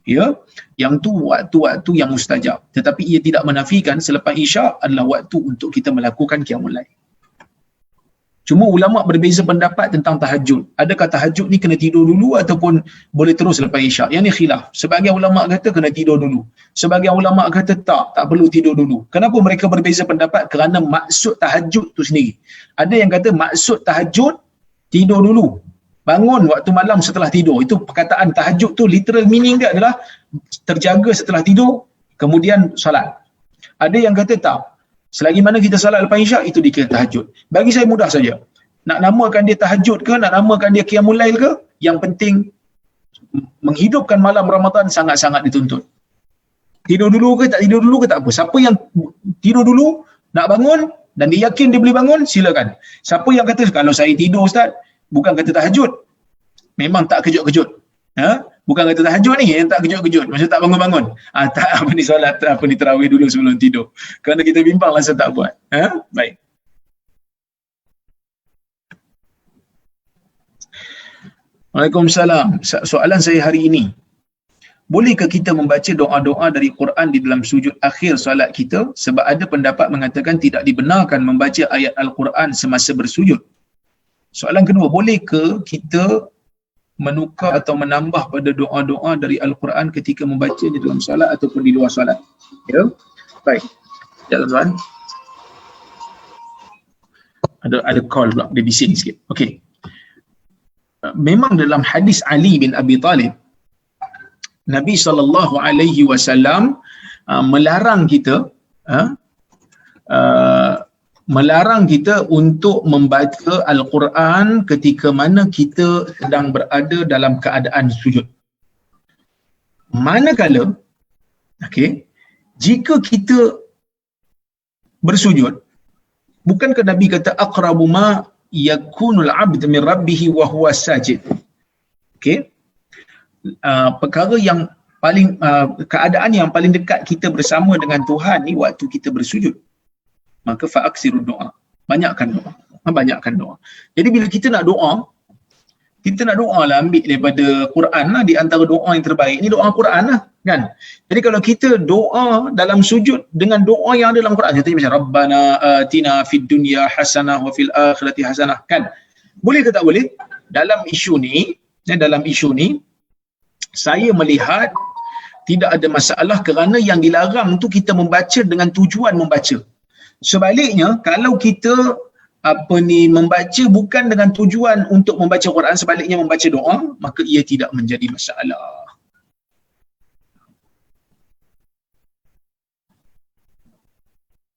Ya, yang tu waktu-waktu yang mustajab. Tetapi ia tidak menafikan selepas Isyak adalah waktu untuk kita melakukan qiyamul lail. Cuma ulama berbeza pendapat tentang tahajud. Adakah tahajud ni kena tidur dulu ataupun boleh terus selepas Isyak? Yang ni khilaf. Sebagian ulama kata kena tidur dulu. Sebagian ulama kata tak perlu tidur dulu. Kenapa mereka berbeza pendapat? Kerana maksud tahajud tu sendiri. Ada yang kata maksud tahajud tidur dulu, bangun waktu malam setelah tidur. Itu perkataan tahajud tu literal meaning dia adalah terjaga setelah tidur kemudian solat. Ada yang kata tak, selagi mana kita salat lepas Isyak itu dikira tahajud. Bagi saya mudah saja. Nak namakan dia tahajud ke, nak namakan dia qiyamul lail ke, yang penting menghidupkan malam Ramadan sangat-sangat dituntut. Tidur dulu ke tak tidur dulu ke tak apa. Siapa yang tidur dulu nak bangun dan dia yakin dia boleh bangun, silakan. Siapa yang kata kalau saya tidur Ustaz, bukan kata tahajud, memang tak kejut-kejut. Bukan kata tahajud ni yang tak kejut-kejut, maksud tak bangun-bangun. Tak solat tarawih dulu sebelum tidur. Kerana kita bimbang langsung tak buat. Baik. Waalaikumsalam. Soalan saya hari ini, bolehkah kita membaca doa-doa dari Quran di dalam sujud akhir solat kita? Sebab ada pendapat mengatakan tidak dibenarkan membaca ayat Al-Quran semasa bersujud. Soalan kedua, bolehkah kita menukar atau menambah pada doa-doa dari Al-Quran ketika membacanya dalam solat ataupun di luar solat? Ya. Baik. Ya, tuan-tuan. Ada call pula, dia bising sikit. Okey. Memang dalam hadis Ali bin Abi Talib, Nabi SAW melarang kita untuk membaca Al-Quran ketika mana kita sedang berada dalam keadaan sujud. Manakala, okey, jika kita bersujud, bukankah Nabi kata aqrabu ma yakunul 'abd min rabbih wa huwa sajid? Okey. Perkara yang paling keadaan yang paling dekat kita bersama dengan Tuhan ni waktu kita bersujud. Maka fa'aksiru doa. Banyakkan doa. Banyakkan doa. Jadi bila kita nak doa, kita nak doa lah, ambil daripada Quran lah, di antara doa yang terbaik ni doa Quran lah, kan? Jadi kalau kita doa dalam sujud dengan doa yang ada dalam Quran, contohnya macam Rabbana atina fid dunya hasanah wa fil akhirati hasanah, kan? Boleh ke tak boleh? Dalam isu ni saya melihat tidak ada masalah, kerana yang dilarang tu kita membaca dengan tujuan membaca. Sebaliknya, kalau kita membaca bukan dengan tujuan untuk membaca Quran, sebaliknya membaca doa, maka ia tidak menjadi masalah.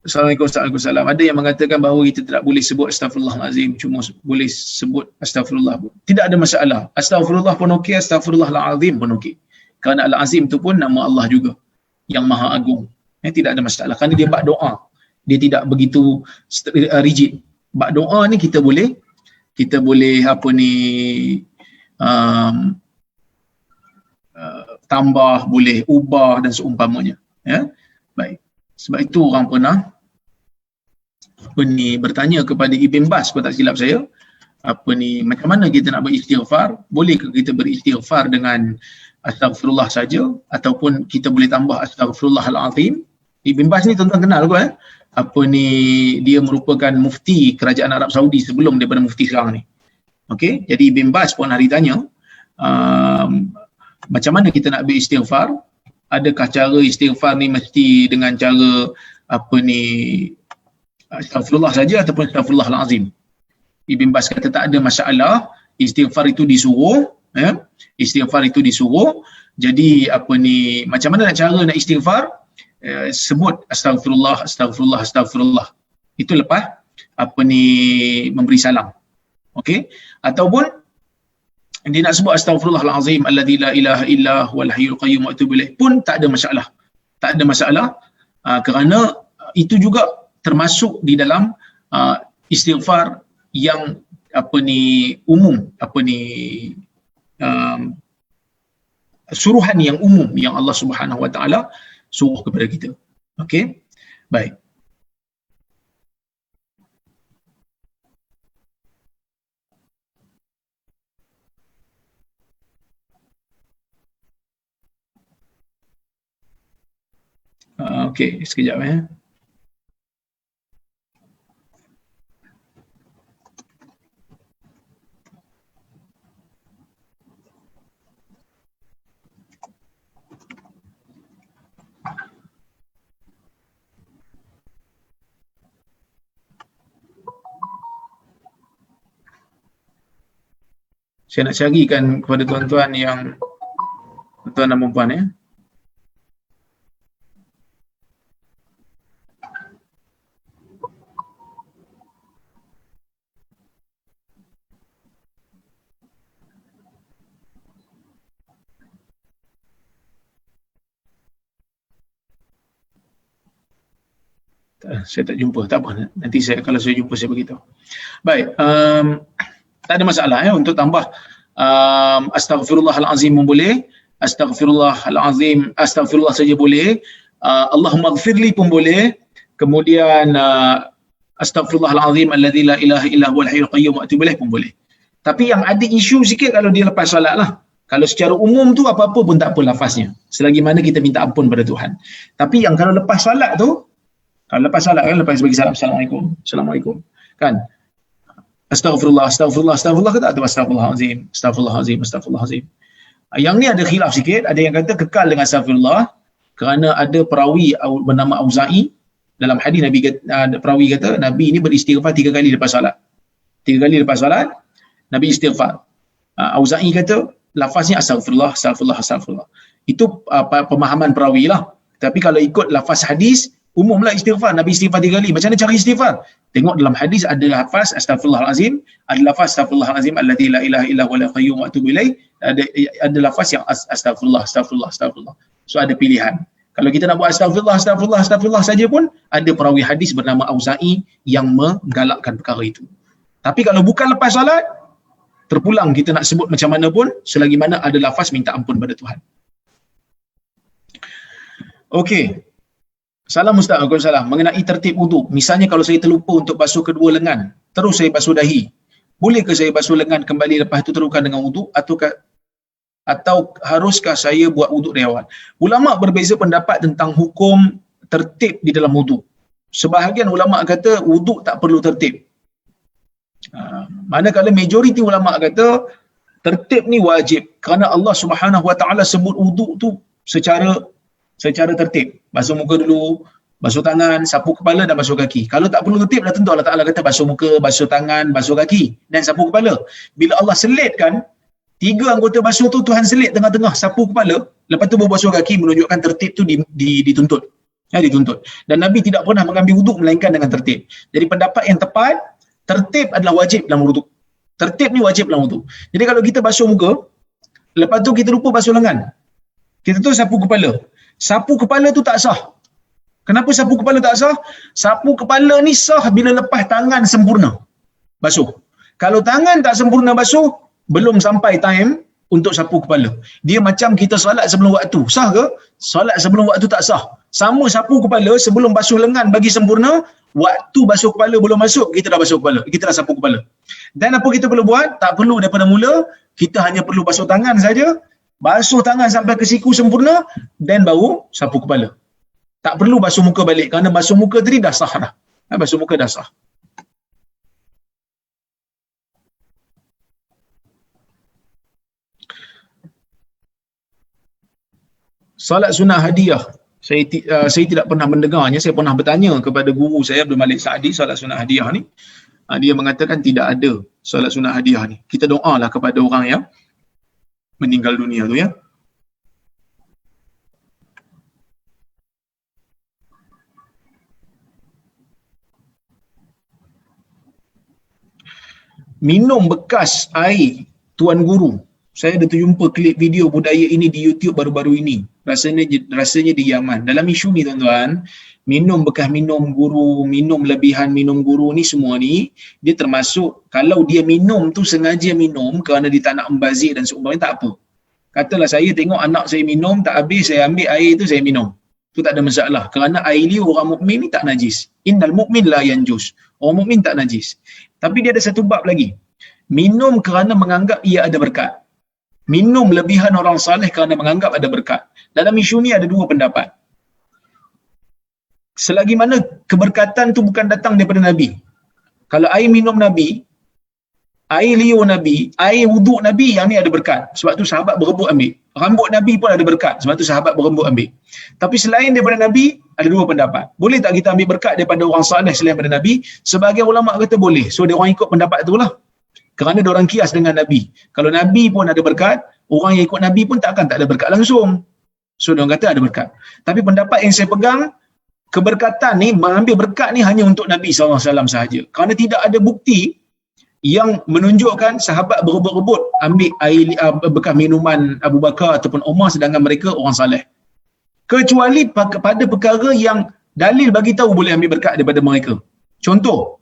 Assalamualaikum warahmatullahi wabarakatuh. Ada yang mengatakan bahawa kita tidak boleh sebut astagfirullahalazim, cuma boleh sebut astagfirullah. Tidak ada masalah. Astagfirullah pun okey, astagfirullahalazim pun okey. Kerana al-azim tu pun nama Allah juga, yang Maha Agung. Tidak ada masalah. Kerana dia bab doa. Dia tidak begitu rigid. Bab doa ni kita boleh tambah, boleh ubah dan seumpamanya. Ya, baik. Sebab itu orang pernah bertanya kepada Ibn Bas, kalau tak silap saya, macam mana kita nak beristighfar? Bolehkah kita beristighfar dengan astagfirullah saja, ataupun kita boleh tambah astagfirullahalazim? Ibn Bas ni tuan-tuan kenal ke? Dia merupakan mufti kerajaan Arab Saudi sebelum daripada mufti sekarang ni. Okey, jadi Ibn Bas pun hari tanya, macam mana kita nak beristighfar? Adakah cara istighfar ni mesti dengan cara astagfirullah saja ataupun astagfirullahalazim? Ibn Bas kata tak ada masalah, istighfar itu disuruh, ya. Istighfar itu disuruh. Jadi macam mana nak cara nak istighfar? Sebut astagfirullah. Itu lepas memberi salam. Okey? Ataupun dia nak sebut astagfirullahalazim alladzi la ilaha illa huwal hayyul qayyum wa atubu ilaih pun tak ada masalah. Tak ada masalah, kerana itu juga termasuk di dalam istighfar yang umum, suruhan yang umum yang Allah Subhanahu wa taala suruh kepada kita. Okey? Baik. Okey, sekejap ya. Saya nak carikan kepada tuan-tuan yang tuan-tuan dan puan ya. Saya tak jumpa, tak apa, nanti kalau saya jumpa saya beritahu. Baik, tak ada masalah ya untuk tambah astaghfirullahalazim pun boleh, astagfirullah saja boleh, Allahumma ighfirli pun boleh, kemudian astaghfirullahalazim alladzi la ilaha illa huwal hayyul qayyum wa atubu ilaih pun boleh. Tapi yang ada isu sikit kalau dia lepas solat lah. Kalau secara umum tu apa-apa pun tak apa lafaznya, selagi mana kita minta ampun pada Tuhan. Tapi yang kalau lepas solat tu, kalau lepas solat kan, lepas bagi salam, assalamualaikum kan, astagfirullah ke tak tu? Astagfirullahalazim. Yang ni ada khilaf sikit, ada yang kata kekal dengan astagfirullah, kerana ada perawi bernama Auza'i, dalam hadis Nabi perawi kata Nabi ni beristighfar 3 kali lepas solat. 3 kali lepas solat Nabi istighfar. Auza'i kata lafaznya astagfirullah. Itu pemahaman perawi lah. Tapi kalau ikut lafaz hadis, Umumlah istighfar. Nabi istighfar 3 kali. Macam mana cara istighfar? Tengok dalam hadis ada lafaz astaghfirullahalazim, ada lafaz astaghfirullahalazim alladzi la ilaha illa huwal qayyum wa atubu ilaih, ada lafaz yang astagfirullah, astagfirullah, astagfirullah. So ada pilihan. Kalau kita nak buat astagfirullah, astagfirullah, astagfirullah saja pun, ada perawi hadis bernama Auza'i yang menggalakkan perkara itu. Tapi kalau bukan lepas solat, terpulang kita nak sebut macam mana pun, selagi mana ada lafaz minta ampun pada Tuhan. Okey. Salam Ustaz, Waalaikumsalam. Mengenai tertib wuduk. Misalnya kalau saya terlupa untuk basuh kedua lengan, terus saya basuh dahi. Bolehkah saya basuh lengan kembali lepas itu teruskan dengan wuduk, atau haruskah saya buat wuduk dari awal? Ulama berbeza pendapat tentang hukum tertib di dalam wuduk. Sebahagian ulama kata wuduk tak perlu tertib. Manakala majoriti ulama kata tertib ni wajib, kerana Allah Subhanahu Wa Taala sebut wuduk tu secara tertib. Basuh muka dulu, basuh tangan, sapu kepala dan basuh kaki. Kalau tak perlu tertib, dah tentu Allah Ta'ala kata basuh muka, basuh tangan, basuh kaki dan sapu kepala. Bila Allah selitkan 3 anggota basuh tu, Tuhan selit tengah-tengah sapu kepala, lepas tu berbasuh kaki, menunjukkan tertib tu dituntut. Dituntut. Dan Nabi tidak pernah mengambil wuduk melainkan dengan tertib. Jadi pendapat yang tepat, tertib adalah wajib dalam wuduk. Tertib ni wajib dalam wuduk. Jadi kalau kita basuh muka, lepas tu kita lupa basuh lengan, kita tu sapu kepala. Sapu kepala tu tak sah. Kenapa sapu kepala tak sah? Sapu kepala ni sah bila lepas tangan sempurna basuh. Kalau tangan tak sempurna basuh, belum sampai time untuk sapu kepala. Dia macam kita solat sebelum waktu. Sah ke? Solat sebelum waktu tak sah. Sama sapu kepala, sebelum basuh lengan bagi sempurna, waktu basuh kepala belum masuk, kita dah basuh kepala, kita dah sapu kepala. Dan apa kita perlu buat? Tak perlu daripada mula, kita hanya perlu basuh tangan saja. Basuh tangan sampai ke siku sempurna, dan baru sapu kepala. Tak perlu basuh muka balik, kerana basuh muka tadi dah sah dah. Basuh muka dah sah. Salat sunat hadiah. Saya tidak pernah mendengarnya. Saya pernah bertanya kepada guru saya, Abdul Malik Saadi, salat sunat hadiah ni. Dia mengatakan tidak ada salat sunat hadiah ni. Kita doalah kepada orang yang meninggal dunia tu ya. Minum bekas air tuan guru. Saya ada terjumpa klip video budaya ini di YouTube baru-baru ini. Rasanya di Yaman. Dalam isu ni tuan-tuan, minum bekas minum guru, minum lebihan minum guru ni semua ni, dia termasuk kalau dia minum tu sengaja minum kerana dia tak nak membazir dan seumpamanya, tak apa. Katalah saya tengok anak saya minum tak habis, saya ambil air tu saya minum. Tu tak ada masalah. Kerana air liur orang mukmin ni tak najis. Innal mu'min la yanjus. Orang mukmin tak najis. Tapi dia ada satu bab lagi. Minum kerana menganggap ia ada berkat. Minum lebihan orang saleh kerana menganggap ada berkat. Dalam isu ni ada 2 pendapat. Selagi mana keberkatan tu bukan datang daripada Nabi. Kalau air minum Nabi, air liur Nabi, air wuduk Nabi, yang ni ada berkat. Sebab tu sahabat berebut ambil. Rambut Nabi pun ada berkat. Sebab tu sahabat berebut ambil. Tapi selain daripada Nabi, ada 2 pendapat. Boleh tak kita ambil berkat daripada orang saleh selain daripada Nabi? Sebagian ulama kata boleh. So dia orang ikut pendapat tu lah. Kerana dia orang kias dengan Nabi. Kalau Nabi pun ada berkat, orang yang ikut Nabi pun tak ada berkat langsung. So dia orang kata ada berkat. Tapi pendapat yang saya pegang, keberkatan ni, mengambil berkat ni hanya untuk Nabi SAW sahaja. Kerana tidak ada bukti yang menunjukkan sahabat berebut-rebut ambil air bekas minuman Abu Bakar ataupun Umar sedangkan mereka orang saleh. Kecuali pada perkara yang dalil bagi tahu boleh ambil berkat daripada mereka. Contoh,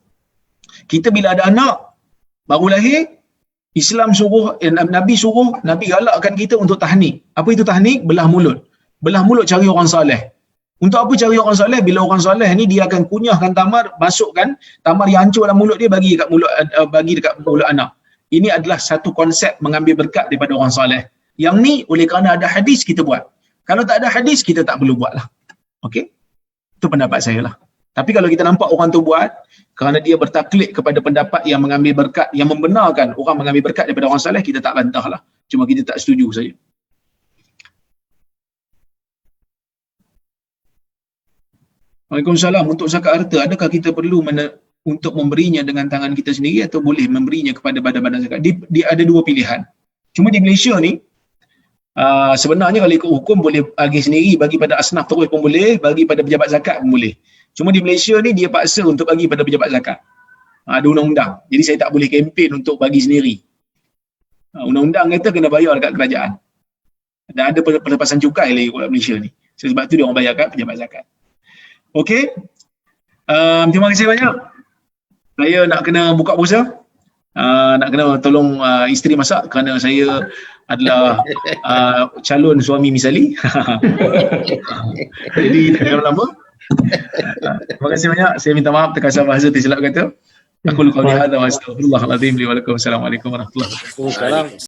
kita bila ada anak baru lahir, Islam suruh, Nabi galakkan kita untuk tahnik. Apa itu tahnik? Belah mulut. Belah mulut cari orang saleh. Untuk apa cari orang soleh? Bila orang soleh ni dia akan kunyahkan tamar, masukkan tamar yang hancur dalam mulut dia, bagi dekat mulut anak. Ini adalah satu konsep mengambil berkat daripada orang soleh. Yang ni oleh kerana ada hadis kita buat. Kalau tak ada hadis, kita tak perlu buat lah. Okey? Itu pendapat saya lah. Tapi kalau kita nampak orang tu buat, kerana dia bertaklid kepada pendapat yang mengambil berkat, yang membenarkan orang mengambil berkat daripada orang soleh, kita tak bantah lah. Cuma kita tak setuju saja. Waalaikumsalam. Untuk zakat harta, adakah kita perlu untuk memberinya dengan tangan kita sendiri atau boleh memberinya kepada badan-badan zakat? Dia ada 2 pilihan. Cuma di Malaysia ni, Sebenarnya kalau ikut hukum boleh bagi sendiri, bagi pada asnaf terus pun boleh, bagi pada pejabat zakat pun boleh. Cuma di Malaysia ni dia paksa untuk bagi pada pejabat zakat. Ada undang-undang. Jadi saya tak boleh kempen untuk bagi sendiri. Undang-undang kata kena bayar dekat kerajaan. Dan ada pelepasan cukai lagi kat Malaysia ni. Sebab tu dia orang bayar kat pejabat zakat. Okey. Terima kasih banyak. Saya nak kena buka puasa. Nak kena tolong isteri masak kerana saya adalah calon suami misali. Jadi tak kena lama. Terima kasih banyak. Saya minta maaf terkasar bahasa tersilap kata. Aku qauli hadza wa astaghfirullahalazim li wa lakum. Assalamualaikum warahmatullahi wabarakatuh.